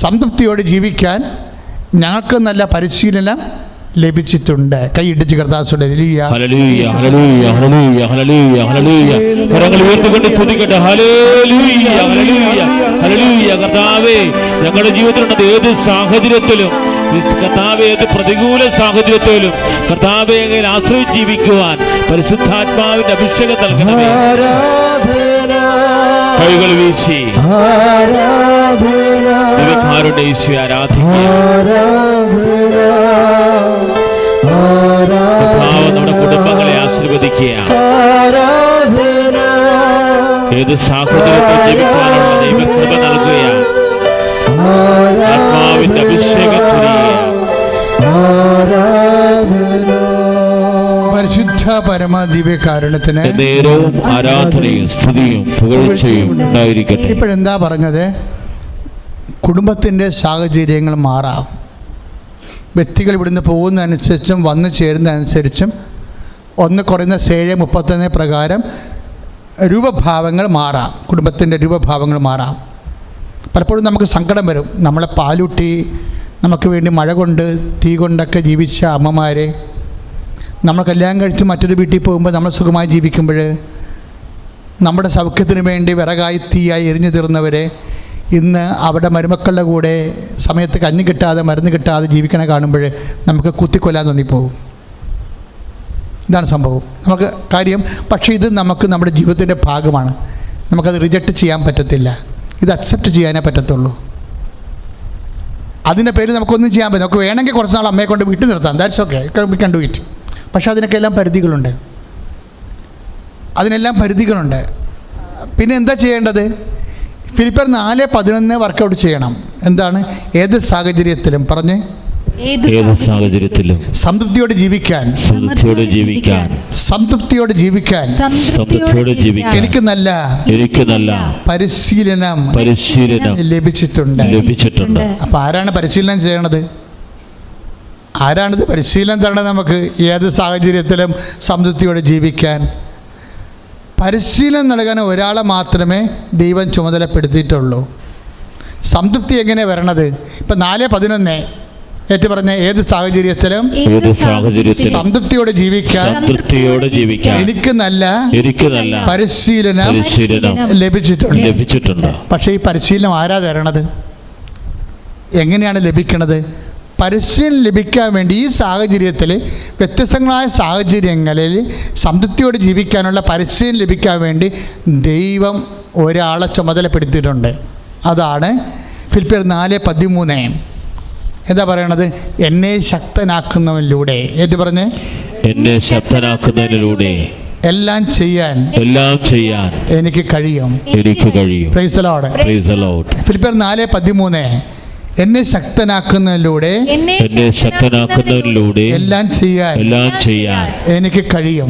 സംതൃപ്തിയോടെ ജീവിക്കാൻ ഞങ്ങൾക്ക് നല്ല പരിശീലനം ലഭിച്ചിട്ടുണ്ട്. കൈയിടിച്ച് കർത്താവിന്റെ ഹല്ലേലൂയ ഹല്ലേലൂയ ഹല്ലേലൂയ ഹല്ലേലൂയ ഹല്ലേലൂയ കരങ്ങൾ ഉയർത്തിക്കൊണ്ട് സ്തുതിക്കട്ടെ. ഹല്ലേലൂയ ഹല്ലേലൂയ ഹല്ലേലൂയ. കർത്താവേ, ഞങ്ങളുടെ ജീവിതത്തിലുള്ള ഏത് സാഹചര്യത്തിലും കർത്താവേ, ഏത് പ്രതികൂല സാഹചര്യത്തിലും കർത്താവേ അങ്ങയിൽ ആശ്രയിച്ച് ജീവിക്കുവാൻ പരിശുദ്ധാത്മാവിന്റെ അഭിഷേകം നൽകണമേ. കൈകൾ വീശി ദൈവകാരുണ്യ യേശുവേ നമ്മുടെ കുടുംബങ്ങളെ ആശീർവദിക്കുക. ഏത് സാഹചര്യത്തിൽ ജീവിക്കാനുള്ള ദൈവകൃപ നൽകുകയാണ്. ആത്മാവിന്റെ അഭിഷേകം പരിശുദ്ധ പരമദിവ്യകാരുണ്യത്തിന് നേരവും ആരാധനയും സ്തുതിയും പുകഴ്ചയും ഉണ്ടായിരിക്കട്ടെ. ഇപ്പോഴെന്താ പറഞ്ഞത്? കുടുംബത്തിൻ്റെ സാഹചര്യങ്ങൾ മാറാം. വ്യക്തികൾ ഇവിടുന്ന് പോകുന്നതനുസരിച്ചും വന്നു ചേരുന്നതനുസരിച്ചും 1 പ്രകാരം രൂപഭാവങ്ങൾ മാറാം. കുടുംബത്തിൻ്റെ രൂപഭാവങ്ങൾ മാറാം. പലപ്പോഴും നമുക്ക് സങ്കടം വരും. നമ്മളെ പാലൂട്ടി നമുക്ക് വേണ്ടി മഴ കൊണ്ട് തീ കൊണ്ടൊക്കെ ജീവിച്ച അമ്മമാരെ, നമ്മൾ കല്യാണം കഴിച്ച് മറ്റൊരു വീട്ടിൽ പോകുമ്പോൾ നമ്മൾ സുഖമായി ജീവിക്കുമ്പോൾ നമ്മുടെ സൗഖ്യത്തിന് വേണ്ടി വിറകായി തീയായി എരിഞ്ഞു തീർന്നവരെ ഇന്ന് അവിടെ മരുമക്കളുടെ കൂടെ സമയത്ത് കഞ്ഞി കിട്ടാതെ മരുന്ന് കിട്ടാതെ ജീവിക്കണ കാണുമ്പോൾ നമുക്ക് കുത്തിക്കൊല്ലാൻ തോന്നിപ്പോകും. ഇതാണ് സംഭവം. നമുക്ക് കാര്യം. പക്ഷേ ഇത് നമുക്ക് നമ്മുടെ ജീവിതത്തിൻ്റെ ഭാഗമാണ്. നമുക്കത് റിജക്റ്റ് ചെയ്യാൻ പറ്റത്തില്ല. ഇത് അക്സെപ്റ്റ് ചെയ്യാനേ പറ്റത്തുള്ളൂ. അതിൻ്റെ പേര് നമുക്കൊന്നും ചെയ്യാൻ പറ്റില്ല. നമുക്ക് വേണമെങ്കിൽ കുറച്ച് നാൾ അമ്മയെ കൊണ്ട് വീട്ടിൽ നിർത്താം. ദാറ്റ്സ് ഓക്കെ, വി കൺ ഡു ഇറ്റ്. പക്ഷേ അതിനൊക്കെല്ലാം പരിധികളുണ്ട്. പിന്നെ എന്താ ചെയ്യേണ്ടത്? ഫിലിപ്പിയർ 4:11 വർക്കൗട്ട് ചെയ്യണം. എന്താണ്? ഏത് സാഹചര്യത്തിലും പറഞ്ഞ് ഏത് സാഹചര്യത്തിലും സംതൃപ്തിയോടെ ജീവിക്കാൻ എനിക്ക് നല്ല പരിശീലനം ലഭിച്ചിട്ടുണ്ട്. അപ്പോൾ ആരാണ് പരിശീലനം ചെയ്യണത്? ആരാണിത് പരിശീലനം തരണത് നമുക്ക്? ഏത് സാഹചര്യത്തിലും സംതൃപ്തിയോടെ ജീവിക്കാൻ പരിശീലനം നൽകാൻ ഒരാളെ മാത്രമേ ദൈവം ചുമതലപ്പെടുത്തിയിട്ടുള്ളൂ. സംതൃപ്തി എങ്ങനെ വരണത്? ഇപ്പം 4:11 ഏറ്റു പറഞ്ഞ ഏത് സാഹചര്യത്തിലും സംതൃപ്തിയോടെ ജീവിക്കാൻ എനിക്ക് നല്ല പരിശീലനം ലഭിച്ചിട്ടുണ്ട്. പക്ഷേ ഈ പരിശീലനം ആരാ തരണത്? എങ്ങനെയാണ് ലഭിക്കണത്? പരിശീലനം ലഭിക്കാൻ വേണ്ടി ഈ സാഹചര്യത്തിൽ വ്യത്യസ്തങ്ങളായ സാഹചര്യങ്ങളിൽ സംതൃപ്തിയോടെ ജീവിക്കാനുള്ള പരിശീലനം ലഭിക്കാൻ വേണ്ടി ദൈവം ഒരാളെ ചുമതലപ്പെടുത്തിയിട്ടുണ്ട്. അതാണ് ഫിലിപ്പിയർ 4:13. എന്താ പറയണത്? എന്നെ ശക്തനാക്കുന്നവനിലൂടെ. ഏത് പറഞ്ഞേ? എന്നെ ശക്തനാക്കുന്നതിലൂടെ എല്ലാം ചെയ്യാൻ എനിക്ക് കഴിയും. Praise the Lord. ഫിലിപ്പിയർ 4:13 എന്നെ ശക്തനാക്കുന്നതിലൂടെ എല്ലാം ചെയ്യാൻ എനിക്ക് കഴിയും.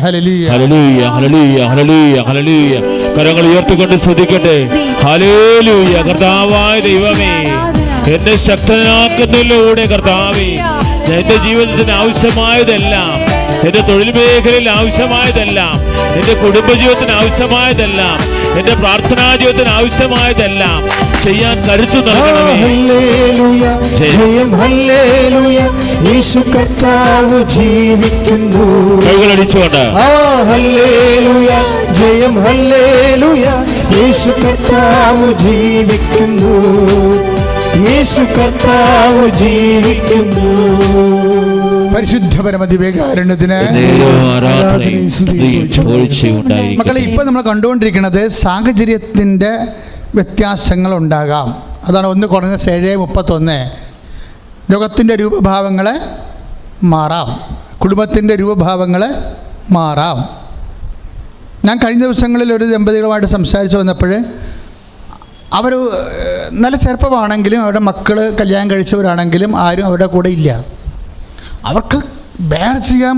ഹല്ലേലൂയ ഹല്ലേലൂയ ഹല്ലേലൂയ ഹല്ലേലൂയ ഹല്ലേലൂയ. കരങ്ങൾ ഉയർത്തിക്കൊണ്ട് സ്തുതിക്കട്ടെ. ഹല്ലേലൂയ. കർത്താവായ ദൈവമേ, എന്നെ ശക്തനാക്കുന്നതിലൂടെ കർത്താവേ എൻ്റെ ജീവിതത്തിന് ആവശ്യമായതെല്ലാം, എൻ്റെ തൊഴിൽ മേഖലയിൽ ആവശ്യമായതെല്ലാം, എൻ്റെ കുടുംബജീവിതത്തിന് ആവശ്യമായതെല്ലാം, എൻ്റെ പ്രാർത്ഥനാ ജീവിതത്തിന് ആവശ്യമായതെല്ലാം ചെയ്യാൻ കരുത്തു നൽകണമേ. ഹല്ലേലൂയ, ജയം ഹല്ലേലൂയ, യേശു കർത്താവ് ജീവിക്കുന്നു. കൈകളടിച്ചുകൊണ്ട് ഹല്ലേലൂയ, ജയം ഹല്ലേലൂയ, യേശു കർത്താവ് ജീവിക്കുന്നു. യേശു കർത്താവ് ജീവിക്കുന്നു. പരിശുദ്ധ പരമദിവ്യകാരുണ്യത്തിന് മക്കളെ, ഇപ്പം നമ്മൾ കണ്ടുകൊണ്ടിരിക്കുന്നത് സാഹചര്യത്തിൻ്റെ വ്യത്യാസങ്ങൾ ഉണ്ടാകാം. അതാണ് 1 Corinthians 7:31. ലോകത്തിൻ്റെ രൂപഭാവങ്ങൾ മാറാം, കുടുംബത്തിൻ്റെ രൂപഭാവങ്ങൾ മാറാം. ഞാൻ കഴിഞ്ഞ ദിവസങ്ങളിൽ ഒരു ദമ്പതികളുമായിട്ട് സംസാരിച്ച് വന്നപ്പോൾ അവർ നല്ല ചെറുപ്പമാണെങ്കിലും അവരുടെ മക്കൾ കല്യാണം കഴിച്ചവരാണെങ്കിലും ആരും അവരുടെ കൂടെ ഇല്ല. അവർക്ക് ബെയർ ചെയ്യാൻ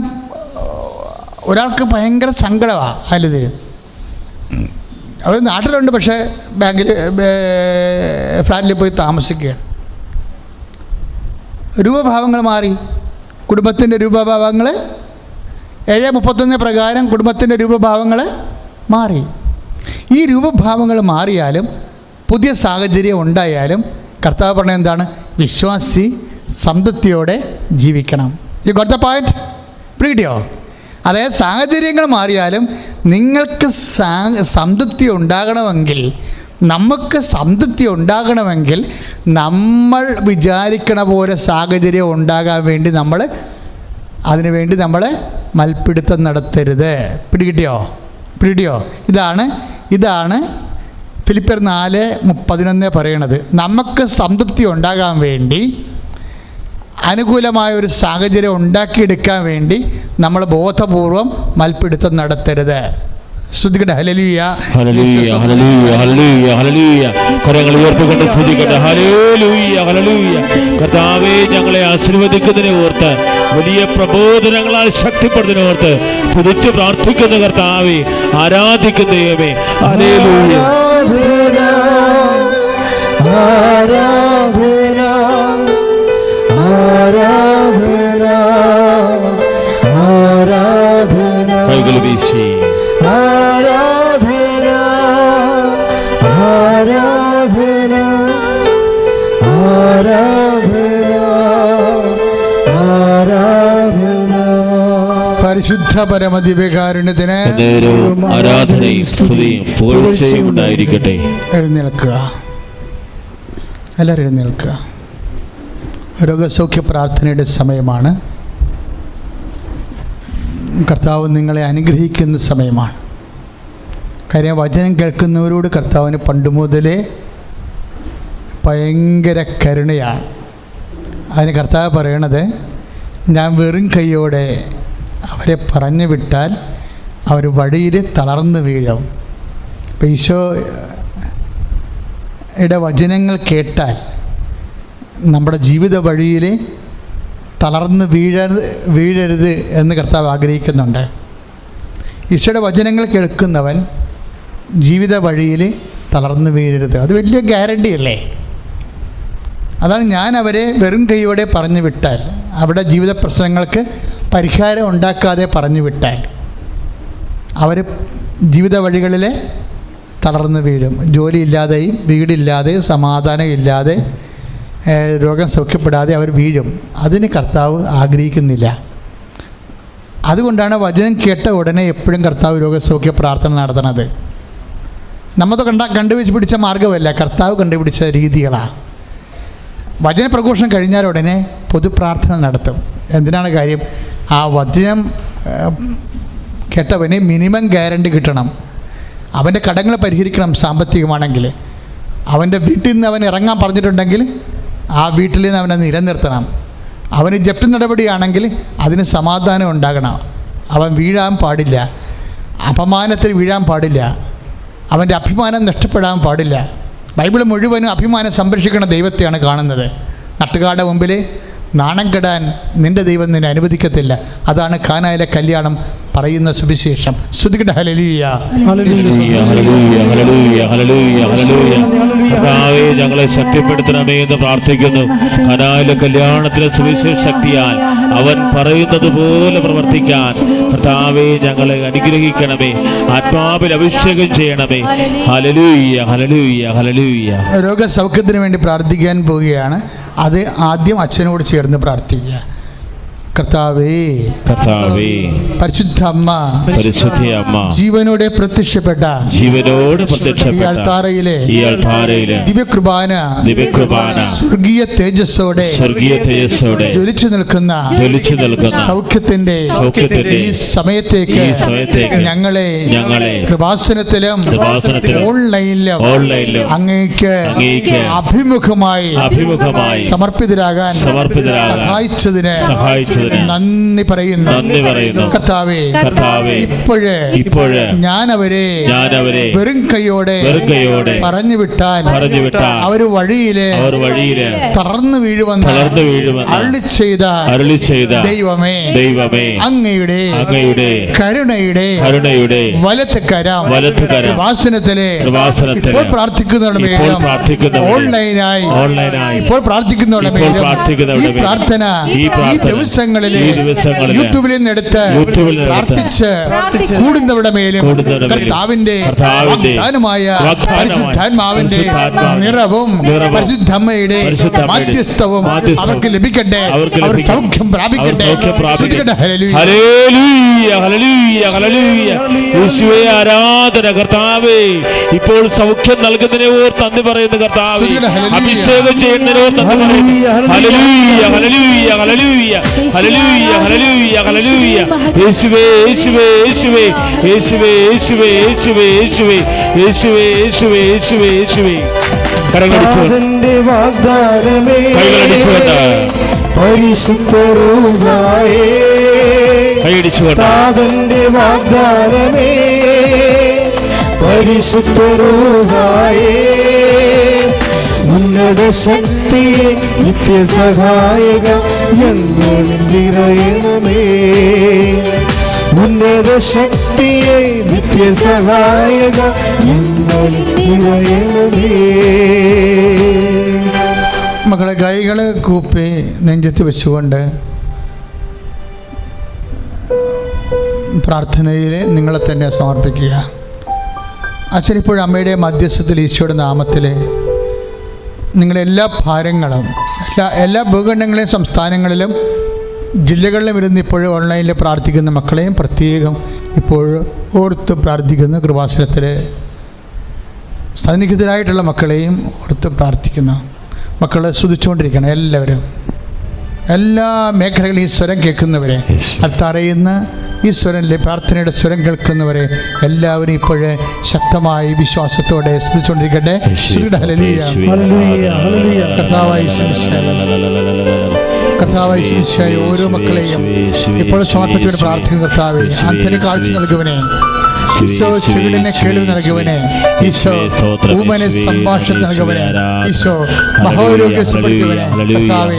ഒരാൾക്ക് ഭയങ്കര സങ്കടമാണ്. അതിൽ അവർ നാട്ടിലുണ്ട്, പക്ഷേ ബാങ്കിൽ ഫ്ലാറ്റിൽ പോയി താമസിക്കുകയാണ്. രൂപഭാവങ്ങൾ മാറി, കുടുംബത്തിൻ്റെ രൂപഭാവങ്ങൾ 7:31 പ്രകാരം കുടുംബത്തിൻ്റെ രൂപഭാവങ്ങൾ മാറി. ഈ രൂപഭാവങ്ങൾ മാറിയാലും പുതിയ സാഹചര്യം ഉണ്ടായാലും കർത്താവ് പറഞ്ഞത് എന്താണ്? വിശ്വാസി സംതൃപ്തിയോടെ ജീവിക്കണം. You got the point? പിടിയോ? അതായത് സാഹചര്യങ്ങൾ മാറിയാലും നിങ്ങൾക്ക് സംതൃപ്തി ഉണ്ടാകണമെങ്കിൽ, നമുക്ക് സംതൃപ്തി ഉണ്ടാകണമെങ്കിൽ നമ്മൾ വിചാരിക്കണ പോലെ സാഹചര്യം ഉണ്ടാകാൻ വേണ്ടി അതിനുവേണ്ടി നമ്മൾ മൽപ്പിടുത്തം നടത്തരുത്. പിടികിട്ടിയോ? ഇതാണ് ഫിലിപ്പിയർ 4:11 പറയണത്. നമുക്ക് സംതൃപ്തി ഉണ്ടാകാൻ വേണ്ടി, അനുകൂലമായ ഒരു സാഹചര്യം ഉണ്ടാക്കിയെടുക്കാൻ വേണ്ടി നമ്മൾ ബോധപൂർവം മൽപ്പിടുത്തം നടത്തരുത്. ശ്രദ്ധിക്കട്ടെ. ഹല്ലേലൂയ, ഹല്ലേലൂയ, ഹല്ലേലൂയ, ഹല്ലേലൂയ, ഹല്ലേലൂയ. കരങ്ങൾ ഉയർത്തിക്കൊണ്ട് സ്തുതിക്കട്ടെ. ഹല്ലേലൂയ, ഹല്ലേലൂയ. കർത്താവേ, ഞങ്ങളെ ആശീർവദിക്കുന്നതിനെ ഓർത്ത്, വലിയ പ്രബോധനങ്ങളാൽ ശക്തിപ്പെടുന്നതിനെ ഓർത്ത് സ്തുതിച്ച് പ്രാർത്ഥിക്കുന്ന കർത്താവേ, ആരാധിക്കുന്ന ദൈവമേ. ഹല്ലേലൂയ. കൈകൾ വീശി പരിശുദ്ധ പരമദിവ്യകാരുണ്യത്തിന് ആരാധനയും സ്തുതിയും പുകഴ്ചയും ഉണ്ടായിരിക്കട്ടെ. എഴുന്നേൽക്കുക, എല്ലാവരും എഴുന്നേൽക്കുക. രോഗസൗഖ്യ പ്രാർത്ഥനയുടെ സമയമാണ്. കർത്താവ് നിങ്ങളെ അനുഗ്രഹിക്കുന്ന സമയമാണ്. കാര്യം വചനം കേൾക്കുന്നവരോട് കർത്താവിന് പണ്ട് മുതലേ ഭയങ്കര കരുണയാണ്. അതിന് കർത്താവ് പറയണത്, ഞാൻ വെറും കൈയോടെ അവരെ പറഞ്ഞു വിട്ടാൽ അവർ വഴിയിൽ തളർന്നു വീഴും. ഇപ്പം ഈശോയുടെ വചനങ്ങൾ കേട്ടാൽ നമ്മുടെ ജീവിത വഴിയിൽ തളർന്ന് വീഴരുത് എന്ന് കർത്താവ് ആഗ്രഹിക്കുന്നുണ്ട്. ഈശോയുടെ വചനങ്ങൾ കേൾക്കുന്നവൻ ജീവിത വഴിയിൽ തളർന്ന് വീഴരുത്. അത് വലിയ ഗ്യാരണ്ടി അല്ലേ? അതാണ് ഞാൻ അവരെ വെറും കൈയോടെ പറഞ്ഞു വിട്ടാൽ, അവരുടെ ജീവിത പ്രശ്നങ്ങൾക്ക് പരിഹാരം ഉണ്ടാക്കാതെ പറഞ്ഞു വിട്ടാൽ അവർ ജീവിത വഴികളിൽ തളർന്ന് വീഴും. ജോലിയില്ലാതെയും വീടില്ലാതെയും സമാധാനം ഇല്ലാതെ രോഗം സൗഖ്യപ്പെടാതെ അവർ വീഴും. അതിന് കർത്താവ് ആഗ്രഹിക്കുന്നില്ല. അതുകൊണ്ടാണ് വചനം കേട്ട ഉടനെ എപ്പോഴും കർത്താവ് രോഗസൗഖ്യ പ്രാർത്ഥന നടത്തുന്നത്. നമ്മൾ കണ്ടുപിടിച്ച് പിടിച്ച മാർഗ്ഗമല്ല, കർത്താവ് കണ്ടുപിടിച്ച രീതികളാണ്. വചന പ്രഘോഷണം കഴിഞ്ഞാൽ ഉടനെ പൊതുപ്രാർത്ഥന നടത്തും. എന്തിനാണ് കാര്യം? ആ വചനം കേട്ടവന് മിനിമം ഗ്യാരണ്ടി കിട്ടണം. അവൻ്റെ കടങ്ങൾ പരിഹരിക്കണം. സാമ്പത്തികമാണെങ്കിൽ അവൻ്റെ വീട്ടിൽ നിന്ന് അവൻ ഇറങ്ങാൻ പറഞ്ഞിട്ടുണ്ടെങ്കിൽ ആ വീട്ടിൽ നിന്ന് അവനെ നിലനിർത്തണം. അവന് ജപ്തി നടപടിയാണെങ്കിൽ അതിന് സമാധാനം ഉണ്ടാകണം. അവൻ വീഴാൻ പാടില്ല, അപമാനത്തിൽ വീഴാൻ പാടില്ല, അവൻ്റെ അഭിമാനം നഷ്ടപ്പെടാൻ പാടില്ല. ബൈബിൾ മുഴുവനും അഭിമാനം സംരക്ഷിക്കുന്ന ദൈവത്തെയാണ് കാണുന്നത്. നാട്ടുകാരുടെ മുമ്പിൽ നാണം കെടാൻ നിൻ്റെ ദൈവം നിന്നെ അനുവദിക്കത്തില്ല. അതാണ് കാനായിലെ കല്യാണം പറയുന്ന സുവിശേഷം. ശ്രുതികട്ടെ ഹല്ലേലൂയ. ഹല്ലേലൂയ, ഹല്ലേലൂയ, ഹല്ലേലൂയ, ഹല്ലേലൂയ, ഹല്ലേലൂയ. കർത്താവേ, ഞങ്ങളെ ശക്തിപ്പെടുത്തണമേ എന്ന് പ്രാർത്ഥിക്കുന്നു. കനായിലെ കല്യാണത്തിലെ സുവിശേഷ ശക്തിയാൽ അവൻ പറയുന്നത് പോലെ പ്രവർത്തിക്കാൻ കർത്താവേ ഞങ്ങളെ അനുഗ്രഹിക്കണമേ. ആത്മാവിൽ അഭിഷേകം ചെയ്യണമേ. ഹല്ലേലൂയ, ഹല്ലേലൂയ, ഹല്ലേലൂയ. രോഗസൗഖ്യത്തിന് വേണ്ടി പ്രാർത്ഥിക്കാൻ പോവുകയാണ്. അത് ആദ്യം അച്ഛനോട് ചേർന്ന് പ്രാർത്ഥിക്കുക. കർത്താവേ, കർത്താവേ, പരിശുദ്ധ അമ്മ, പരിശുദ്ധ അമ്മ, ജീവനോടെ പ്രത്യക്ഷപ്പെട്ട ഈ അൾത്താരയിലെ ദിവ്യകൃപാന സ്വർഗീയ തേജസ്സോടെ ജ്വലിച്ചു നിൽക്കുന്ന സൗഖ്യത്തിന്റെ ഈ സമയത്തേക്ക് ഞങ്ങളെ കൃപാസനത്തിലും ഓൺലൈനിലും അങ്ങേക്ക് അഭിമുഖമായി സമർപ്പിതരാകാൻ സഹായിച്ചതിന് നന്ദി പറയുന്നു. കർത്താവേ, ഇപ്പോഴേ ഞാൻ അവരെ വെറും കൈയോടെ പറഞ്ഞു വിട്ടാൽ അവര് വഴിയിലെ തളർന്നു വീഴുവെന്ന് അരുളി ചെയ്ത ദൈവമേ, അങ്ങയുടെ കരുണയുടെ വലത്ത് കരം വാസനത്തിലെ ഇപ്പോൾ പ്രാർത്ഥിക്കുന്നവരുടെ ഓൺലൈനായി ഇപ്പോൾ പ്രാർത്ഥിക്കുന്നവരുടെ ഈ പ്രാർത്ഥന ദിവസങ്ങളിലെ യൂട്യൂബിൽ നിന്ന് എടുത്ത് പ്രാർത്ഥിച്ച് കൂടുന്നവരുടെ മേലും കർത്താവിന്റെ വാഗ്ദാനമായ പരിശുദ്ധാത്മാവിന്റെ നിറവും പരിശുദ്ധമ്മയുടെ മാധ്യസ്ഥവും അവർക്ക് ലഭിക്കട്ടെ. അവർ സൗഖ്യം പ്രാപിക്കട്ടെ. യേശുവേ, ആരാധന. കർത്താവേ, ഇപ്പോൾ സൗഖ്യം നൽകുന്നതിനെ ഓർത്ത് നന്ദി പറയുന്നു. കർത്താവേ, അഭിഷേകം ചെയ്യുന്നതിനെ ഓർത്ത് നന്ദി പറയുന്നു. ഹല്ലേലൂയ, ഹല്ലേലൂയ, ഹല്ലേലൂയ, ഹല്ലേലൂയ, ഹല്ലേലൂയ, ഹല്ലേലൂയ. യേശുവേ, യേശുവേ, യേശുവേ, യേശുവേ, യേശുവേ, യേശുവേ, യേശുവേ, യേശുവേ, യേശുവേ, യേശുവേ, യേശുവേ. കൈകളടിച്ചുകൊണ്ട് പരിശുദ്ധരൂപായേ കൈയടിച്ചുകൊണ്ട് വാഗ്ദാനമേ പരിശുദ്ധരൂപായേ ഉന്നത ശക്തിയെ നിത്യസഹായക ഞങ്ങളിൽ നിറയണമേ. ഉന്നത ശക്തിയെ നിത്യസഹായക ഞങ്ങളിൽ നിറയണമേ. മക്കളെ, കൈകള് കൂപ്പി നെഞ്ചത്ത് വെച്ചുകൊണ്ട് പ്രാർത്ഥനയിൽ നിങ്ങളെ തന്നെ സമർപ്പിക്കുക. അച്ഛനിപ്പോഴും അമ്മയുടെ മധ്യസ്ഥത്തിൽ ഈശോയുടെ നാമത്തിൽ നിങ്ങളെല്ലാ ഭാരങ്ങളും എല്ലാ ഭൂഖണ്ഡങ്ങളിലെയും സംസ്ഥാനങ്ങളിലും ജില്ലകളിലും ഇരുന്ന് ഇപ്പോഴും ഓൺലൈനിൽ പ്രാർത്ഥിക്കുന്ന മക്കളെയും പ്രത്യേകം ഇപ്പോൾ ഓർത്ത് പ്രാർത്ഥിക്കുന്ന കൃപാസനത്തിൽ സന്നിഹിതരായിട്ടുള്ള മക്കളെയും ഓർത്ത് പ്രാർത്ഥിക്കുന്നു. മക്കളെ സ്തുതിച്ചുകൊണ്ടിരിക്കണം. എല്ലാവരും എല്ലാ മേഖലകളിലും ഈ സ്വരം കേൾക്കുന്നവരെ, അത്തറിയുന്ന ഈ സ്വരം പ്രാർത്ഥനയുടെ സ്വരം കേൾക്കുന്നവരെ എല്ലാവരും ഇപ്പോഴേ ശക്തമായി വിശ്വാസത്തോടെ സ്തുതിച്ചുകൊണ്ടിരിക്കട്ടെ. കർത്താവായ ഈശോയെ ഓരോ മക്കളെയും ഇപ്പോൾ സമർപ്പിച്ചുകൊണ്ട് പ്രാർത്ഥിക്കുന്ന കർത്താവേ, അന്ധന് കാഴ്ച നൽകുവനെ, ഈശോ ചെവിടിനെ കേൾവി നൽകുവനെ, ഈശോ ഊമനെ സംഭാഷണം നൽകുവനെ, ഈശോ മഹോരോഗ്യപ്പെടുത്തിയവനെ, കർത്താവേ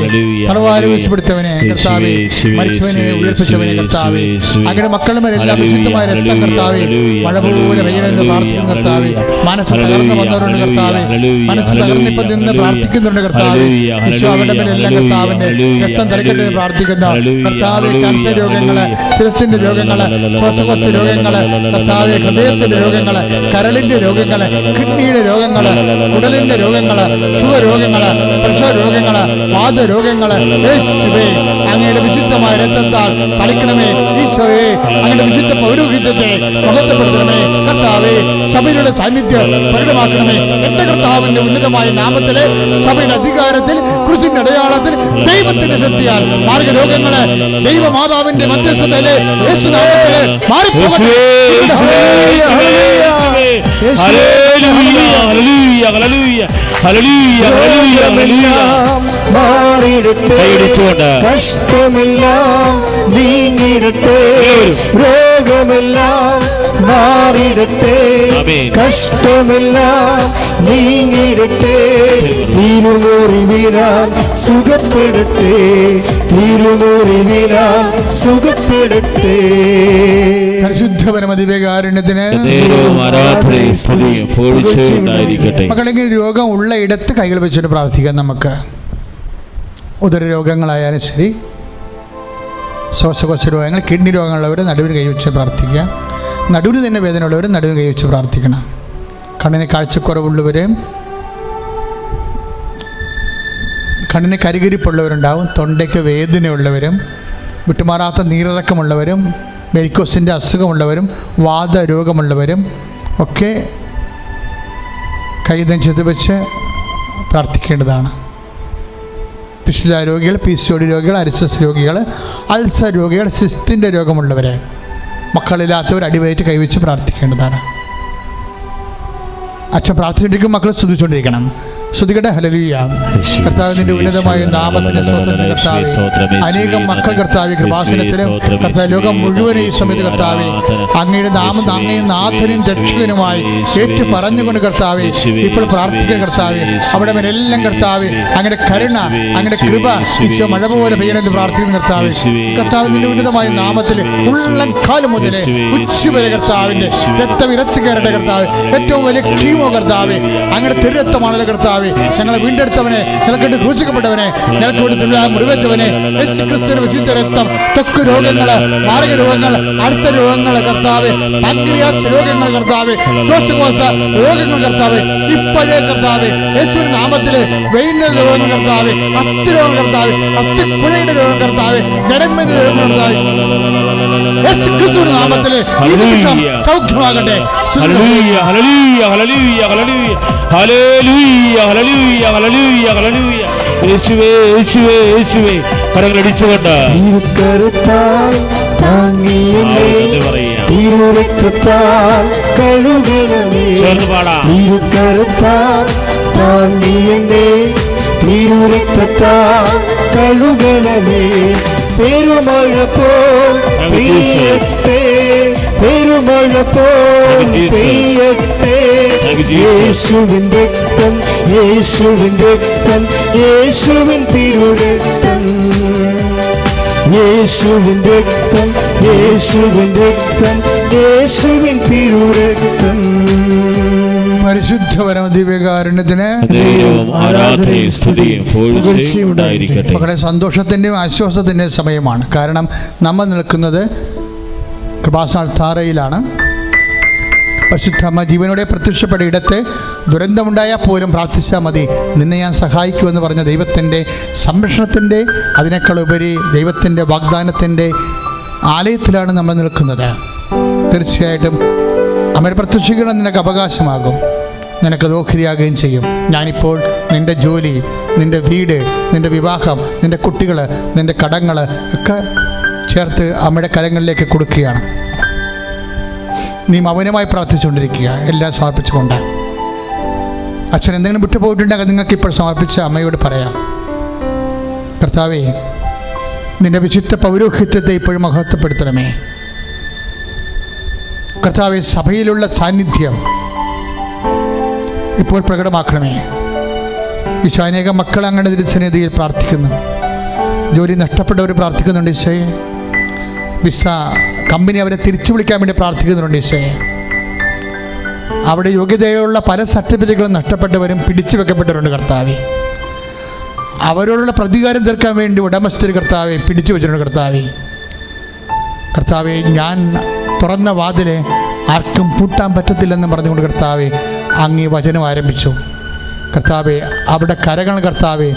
തലവാരോഗ്യപ്പെടുത്തവനെ, കർത്താവേ മരിച്ചവനെ ഉയർപ്പിച്ചവനെ, കർത്താവേ അങ്ങനെ മക്കളുമാരെല്ലാം വിശുദ്ധമായ രക്തം, കർത്താവേ മഴ പോലെ പെയ്യണമെന്ന് പ്രാർത്ഥിക്കുന്ന കർത്താവേ, മനസ്സ് തകർന്ന് വന്നവരുണ്ട് കർത്താവേ, മനസ്സ് തകർന്നിപ്പം നിന്ന് പ്രാർത്ഥിക്കുന്നുണ്ട് കർത്താവേ, ഈശോ അവരുടെ മേലെല്ലാം കർത്താവിന്റെ രക്തം തലക്കെട്ട് പ്രാർത്ഥിക്കുന്ന കർത്താവേ, ക്യാൻസർ രോഗങ്ങള്, ശിരസിന്റെ രോഗങ്ങള്, ശ്വാസകോശ രോഗങ്ങള്, കർത്താവേ ഹൃദയത്തിന്റെ രോഗങ്ങള്, കരളിന്റെ രോഗങ്ങള്, കിഡ്നിയുടെ രോഗങ്ങള്, കുടലിന്റെ രോഗങ്ങള്, ഷുഗർ രോഗങ്ങള്, പ്രഷർ രോഗങ്ങള്, വാതരോഗങ്ങള്, യേശുവേ അങ്ങയുടെ വിശുദ്ധമായ രക്തത്താൽ തളിക്കണമേ. ഈശോയെ അങ്ങയുടെ വിശുദ്ധ പൗരോഹിത്യത്തെ മഹത്വപ്പെടുത്തണമേ. കർത്താവേ സഭയുടെ സാന്നിധ്യം പ്രകടമാക്കണമേ. എന്റെ കർത്താവിന്റെ ഉന്നതമായ നാമത്തിലെ സഭയുടെ അധികാരത്തിൽ ക്രിസ്തുവിന്റെ അടയാളത്തിൽ ദൈവത്തിന്റെ ശക്തിയാൽ മാർഗരോഗങ്ങള് ദൈവമാതാവിന്റെ മധ്യസ്ഥതയിലെ യേശുനാമത്തിലെ മാറിപ്പോകട്ടെ. ഹല്ലേലൂയ, ഹല്ലേലൂയ, ഹല്ലേലൂയ, ഹല്ലേലൂയ, ഹല്ലേലൂയ. നീങ്ങിടട്ടെ, കൈയടിച്ചുകൊണ്ട് കഷ്ടമെല്ലാം നീങ്ങിടട്ടെ, രോഗമെല്ലാം മാറിടട്ടെ, ആമേൻ. കഷ്ടമെല്ലാം നീങ്ങിടട്ടെ, തിരുമുറിവിനാൽ സുഖപ്പെടട്ടെ, തിരുമുറിവിനാൽ സുഖപ്പെടട്ടെ. പരിശുദ്ധ പരമദിവ്യകാരുണ്യത്തിന് ആരാധനയും സ്തുതിയും എപ്പോഴും ഉണ്ടായിരിക്കട്ടെ. മക്കളെങ്കിൽ രോഗം ഉള്ള ഇടത്ത് കൈകൾ വെച്ചിട്ട് പ്രാർത്ഥിക്കാം. നമുക്ക് ഉദര രോഗങ്ങളായാലും ശരി, ശ്വാസകോശ രോഗങ്ങൾ, കിഡ്നി രോഗങ്ങളുള്ളവർ നടുവിന് കൈവച്ച് പ്രാർത്ഥിക്കുക. നടുവിന് തന്നെ വേദന ഉള്ളവർ നടുവിന് കൈവച്ച് പ്രാർത്ഥിക്കണം. കണ്ണിന് കാഴ്ചക്കുറവുള്ളവർ, കണ്ണിന് കരികരിപ്പുള്ളവരുണ്ടാവും, തൊണ്ടയ്ക്ക് വേദനയുള്ളവരും, വിട്ടുമാറാത്ത നീരിറക്കമുള്ളവരും, വെരിക്കോസിൻ്റെ അസുഖമുള്ളവരും, വാതരോഗമുള്ളവരും ഒക്കെ കൈ നെഞ്ചത്ത് വെച്ച് പ്രാർത്ഥിക്കേണ്ടതാണ്. പിശുല രോഗികൾ, PCOD രോഗികൾ, അരിസസ് രോഗികൾ, അൾസർ രോഗികൾ, സിസ്റ്റിൻ്റെ രോഗമുള്ളവർ, മക്കളില്ലാത്തവർ അടിവയറ്റ് കൈവച്ച് പ്രാർത്ഥിക്കേണ്ടതാണ്. അച്ഛൻ പ്രാർത്ഥിച്ചുകൊണ്ടിരിക്കും, മക്കൾ സ്തുതിച്ചുകൊണ്ടിരിക്കണം. ശ്രുതികട്ടെ. ഹല്ലേലൂയ. കർത്താവ് നിന്റെ ഉന്നതമായ നാമത്തിന് സ്വന്തം കർത്താവേ, അനേകം മക്കൾ കർത്താവേ കൃപാസനത്തിലും കർത്താവ് ലോകം മുഴുവൻ ഈ സമയത്ത് കർത്താവേ അങ്ങയുടെ നാമം അങ്ങയും നാഥനും രക്ഷകനുമായി ഏറ്റു പറഞ്ഞുകൊണ്ട് കർത്താവേ ഇപ്പോൾ പ്രാർത്ഥിക്കുന്ന കർത്താവേ അവിടെ എല്ലാം കർത്താവേ അങ്ങയുടെ കരുണ, അങ്ങയുടെ കൃപ ഈശോ മഴ പോലെ പെയ്യണമെന്ന് പ്രാർത്ഥിക്കുന്ന കർത്താവേ. കർത്താവ് നിന്റെ ഉന്നതമായ നാമത്തിൽ ഉള്ളംകാലം മുതലേ ഉച്ചവരെ കർത്താവിന്റെ രക്തം ഇരച്ചു കയറട്ടെ കർത്താവ്. ഏറ്റവും വലിയ കീമോ കർത്താവേ അങ്ങയുടെ തിരുരക്തമാണല്ലോ കർത്താവ്. ഞങ്ങളെ വീണ്ടെടുത്തവനെ, ഞങ്ങൾക്ക് ക്രൂശിക്കപ്പെട്ടവനെ, ഞങ്ങൾക്ക് വേണ്ടി മുറിവേറ്റവനെ, യേശുക്രിസ്തുവിന്റെ വിശുദ്ധ രക്തം ത്വക്ക് രോഗങ്ങള്, മാരക രോഗങ്ങൾ, അൾസർ രോഗങ്ങൾ കർത്താവ്, പാൻക്രിയാസ് രോഗങ്ങൾ കർത്താവ്, ശ്വാസകോശ രോഗങ്ങൾ കർത്താവ്, ഇപ്പോഴേ കർത്താവ് യേശുവിന്റെ നാമത്തില് വെയിന്റെ രോഗങ്ങൾ കർത്താവ്, അസ്ഥി രോഗം കർത്താവ്, അസ്ഥിക്കുഴയുടെ രോഗം കർത്താവ്, ഞരമ്പിന്റെ രോഗം കർത്താവ് യേശുക്രിസ്തുവിന്റെ നാമത്തില് ഈ നിമിഷം സൗഖ്യമാകട്ടെ. ഹല്ലേലൂയ, ഹല്ലേലൂയ, ഹല്ലേലൂയ, ഹല്ലേലൂയ, ഹല്ലേലൂയ, ഹല്ലേലൂയ, ഹല്ലേലൂയ, ഹല്ലേലൂയ. യേശുവേ, യേശുവേ, യേശുവേ. കരങ്ങളടിച്ചുകൊണ്ട് തിരുക്കരത്താൽ താങ്ങിയേ, തിരുരക്തത്താൽ കഴുകണമേ, ചേർന്ന് പാടാം. തിരുക്കരത്താൽ താങ്ങിയേ, തിരുരക്തത്താൽ കഴുകണമേ, പെരുമഴ പോൽ പെയ്യട്ടെ, പെരുമഴ പോൽ പെയ്യട്ടെ, യേശുവിൻ രക്തം, യേശുവിൻ രക്തം, യേശുവിൻ തിരുരക്തം, യേശുവിൻ രക്തം, യേശുവിൻ രക്തം, യേശുവിൻ തിരുരക്തം. പരിശുദ്ധ പരമദിവ്യകാരുണ്യത്തിന് ആരാധനയും സ്തുതിയും എപ്പോഴും ഉണ്ടായിരിക്കട്ടെ. മക്കളെ സന്തോഷത്തിൻ്റെയും ആശ്വാസത്തിൻ്റെയും സമയമാണ്. കാരണം നമ്മൾ നിൽക്കുന്നത് കൃപാസനത്താറയിലാണ്. പരിശുദ്ധമ്മ ജീവനോടെ പ്രത്യക്ഷപ്പെട്ട ഇടത്ത് ദുരന്തമുണ്ടായാൽ പോലും പ്രാർത്ഥിച്ചാൽ മതി, നിന്നെ ഞാൻ സഹായിക്കുമെന്ന് പറഞ്ഞ ദൈവത്തിൻ്റെ സംരക്ഷണത്തിൻ്റെ അതിനേക്കാൾ ഉപരി ദൈവത്തിൻ്റെ വാഗ്ദാനത്തിൻ്റെ ആലയത്തിലാണ് നമ്മൾ നിൽക്കുന്നത്. തീർച്ചയായിട്ടും അമ്മയുടെ പ്രത്യക്ഷീകരണം നിനക്ക് അവകാശമാകും, നിനക്ക് ദോഹരിയാകുകയും ചെയ്യും. ഞാനിപ്പോൾ നിൻ്റെ ജോലി, നിൻ്റെ വീട്, നിൻ്റെ വിവാഹം, നിൻ്റെ കുട്ടികൾ, നിൻ്റെ കടങ്ങൾ ഒക്കെ ചേർത്ത് അമ്മയുടെ കരങ്ങളിലേക്ക് കൊടുക്കുകയാണ്. നീ മൗനമായി പ്രാർത്ഥിച്ചുകൊണ്ടിരിക്കുക, എല്ലാം സമർപ്പിച്ചുകൊണ്ട്. അച്ഛൻ എന്തെങ്കിലും വിട്ടുപോയിട്ടുണ്ടെങ്കിൽ നിങ്ങൾക്ക് ഇപ്പോൾ സമർപ്പിച്ച് അമ്മയോട് പറയാം. കർത്താവേ, നിൻ്റെ വിശുദ്ധ പൗരോഹിത്യത്തെ ഇപ്പോഴും മഹത്വപ്പെടുത്തണമേ. കർത്താവേ, സഭയിലുള്ള സാന്നിധ്യം ഇപ്പോൾ പ്രകടമാക്കണമേ. ഈശോ, അനേകം മക്കൾ അങ്ങനെ തിരുസന്നിധിയിൽ പ്രാർത്ഥിക്കുന്നു. ജോലി നഷ്ടപ്പെട്ടവർ പ്രാർത്ഥിക്കുന്നുണ്ട് ഈശോയെ. വിസ കമ്പനി അവരെ തിരിച്ചു വിളിക്കാൻ വേണ്ടി പ്രാർത്ഥിക്കുന്നുണ്ട് ഈശോയെ. അവിടെ യോഗ്യതയുള്ള പല സർട്ടിഫിക്കറ്റുകളും നഷ്ടപ്പെട്ടവരും പിടിച്ചു വെക്കപ്പെട്ടവരുണ്ട് കർത്താവേ. അവരോടുള്ള പ്രതികാരം തീർക്കാൻ വേണ്ടി ഉടമസ്ഥർ കർത്താവെ പിടിച്ചു വെച്ചിട്ടുണ്ട് കർത്താവേ. കർത്താവെ, ഞാൻ തുറന്ന വാതിലെ ആർക്കും പൂട്ടാൻ പറ്റത്തില്ലെന്ന് പറഞ്ഞുകൊണ്ട് കർത്താവെ അങ്ങ് വചനം ആരംഭിച്ചു. കർത്താവെ, അവിടെ കരകൾ കർത്താവെ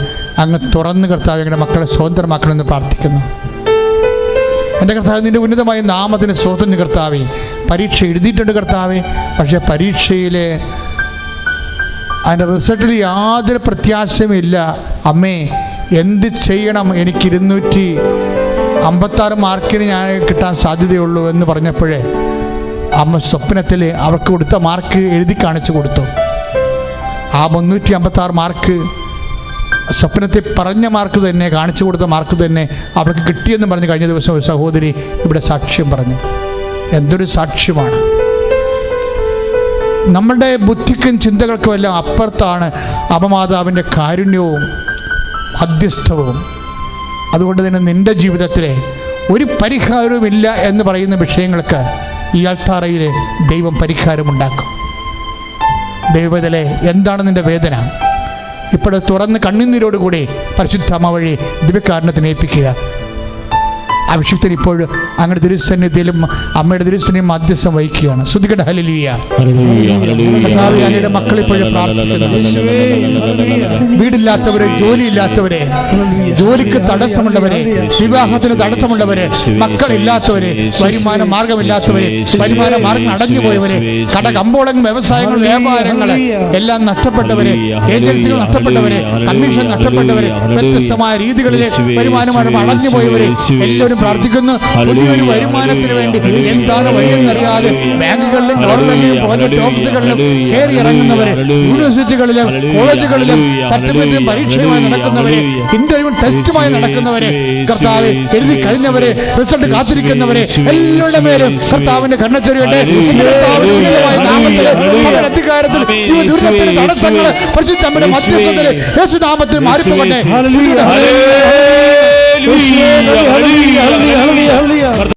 അങ്ങ് തുറന്ന് കർത്താവെ ഞങ്ങളുടെ മക്കളെ സ്വതന്ത്രമാക്കണമെന്ന് പ്രാർത്ഥിക്കുന്നു. എൻ്റെ കർത്താവ്, നിൻ്റെ ഉന്നതമായ നാമത്തിന് സ്വതന്ത്ര കർത്താവെ. പരീക്ഷ എഴുതിയിട്ടുണ്ട് കർത്താവെ, പക്ഷേ പരീക്ഷയിലെ അതിൻ്റെ റിസൾട്ടിൽ യാതൊരു പ്രത്യാശയുമില്ല. അമ്മേ, എന്ത് ചെയ്യണം, എനിക്ക് 256 മാർക്കിന് ഞാൻ കിട്ടാൻ സാധ്യതയുള്ളൂ എന്ന് പറഞ്ഞപ്പോഴേ അമ്മ സ്വപ്നത്തിൽ അവർക്ക് കൊടുത്ത മാർക്ക് എഴുതി കാണിച്ചു കൊടുത്തു. ആ 356 മാർക്ക് സ്വപ്നത്തെ പറഞ്ഞ മാർക്ക് തന്നെ, കാണിച്ചു കൊടുത്ത മാർക്ക് തന്നെ അവൾക്ക് കിട്ടിയെന്ന് പറഞ്ഞ് കഴിഞ്ഞ ദിവസം ഒരു സഹോദരി ഇവിടെ സാക്ഷ്യം പറഞ്ഞു. എന്തൊരു സാക്ഷ്യമാണ്! നമ്മുടെ ബുദ്ധിക്കും ചിന്തകൾക്കും എല്ലാം അപ്പുറത്താണ് അപമാതാവിൻ്റെ കാരുണ്യവും മധ്യസ്ഥവും. അതുകൊണ്ട് തന്നെ നിൻ്റെ ജീവിതത്തിലെ ഒരു പരിഹാരവുമില്ല എന്ന് പറയുന്ന വിഷയങ്ങൾക്ക് ഈ അൾത്താറയിൽ ദൈവം പരിഹാരമുണ്ടാക്കും. ദൈവത്തിലെ എന്താണ് നിൻ്റെ വേദന? ഇപ്പോഴും തുറന്ന് കണ്ണുനീരോടുകൂടി പരിശുദ്ധ അമ്മ വഴി ദിവ്യകാരുണ്യത്തിന് ഏൽപ്പിക്കുക. അഭിഷിക്തൻ ഇപ്പോൾ അങ്ങനെ തിരുസന്നിധിയിലും അമ്മയുടെ തിരുസന്നിധിയും മധ്യസ്ഥം വഹിക്കുകയാണ്. ശ്രുതികട ഹല്ലേലൂയ. അങ്ങയുടെ മക്കൾ ഇപ്പോഴും പ്രാർത്ഥിക്കുന്നു. വീടില്ലാത്തവരെ, ജോലിയില്ലാത്തവരെ, ജോലിക്ക് തടസ്സമുള്ളവരെ, വിവാഹത്തിന് തടസ്സമുള്ളവരെ, മക്കളില്ലാത്തവരെ, വരുമാന മാർഗമില്ലാത്തവരെ, വരുമാന മാർഗം അടഞ്ഞുപോയവരെ, കടകമ്പോളങ്ങൾ, വ്യവസായങ്ങൾ, വ്യാപാരങ്ങൾ എല്ലാം നഷ്ടപ്പെട്ടവരെ, ഏജൻസികൾ നഷ്ടപ്പെട്ടവരെ, കമ്മീഷൻ നഷ്ടപ്പെട്ടവരെ, വ്യത്യസ്തമായ രീതികളിലെ വരുമാനമാർഗം അടഞ്ഞുപോയവരെ എല്ലാവരും പ്രാർത്ഥിക്കുന്നു. പുതിയൊരു വരുമാനത്തിന് വേണ്ടി എന്താണ് വഴിയെന്നറിയാതെ ബാങ്കുകളിലും ഗവൺമെന്റിലും പ്രോജക്ട് ഓഫീസുകളിലും കയറി ഇറങ്ങുന്നവരെ, യൂണിവേഴ്സിറ്റികളിലും കോളേജുകളിലും സർട്ടിഫിക്കറ്റും പരീക്ഷയുമായി നടക്കുന്നവരെ, ഇന്റർവ്യൂ ടെസ്റ്റുമായി നടക്കുന്നവരെ, കർത്താവ് എഴുതി കഴിഞ്ഞവരെ, റിസൾട്ട് കാത്തിരിക്കുന്നവരെ എല്ലാവരുടെ മേലും കർത്താവിന്റെ കരുണച്ചൊരിയട്ടെ. അധികാരത്തിൽ ദുരിതത്തിന് തടസ്സങ്ങൾ പരിശുദ്ധ അമ്മയുടെ മധ്യസ്ഥതയിൽ യേശുനാമത്തിൽ മാറിപ്പോകട്ടെ.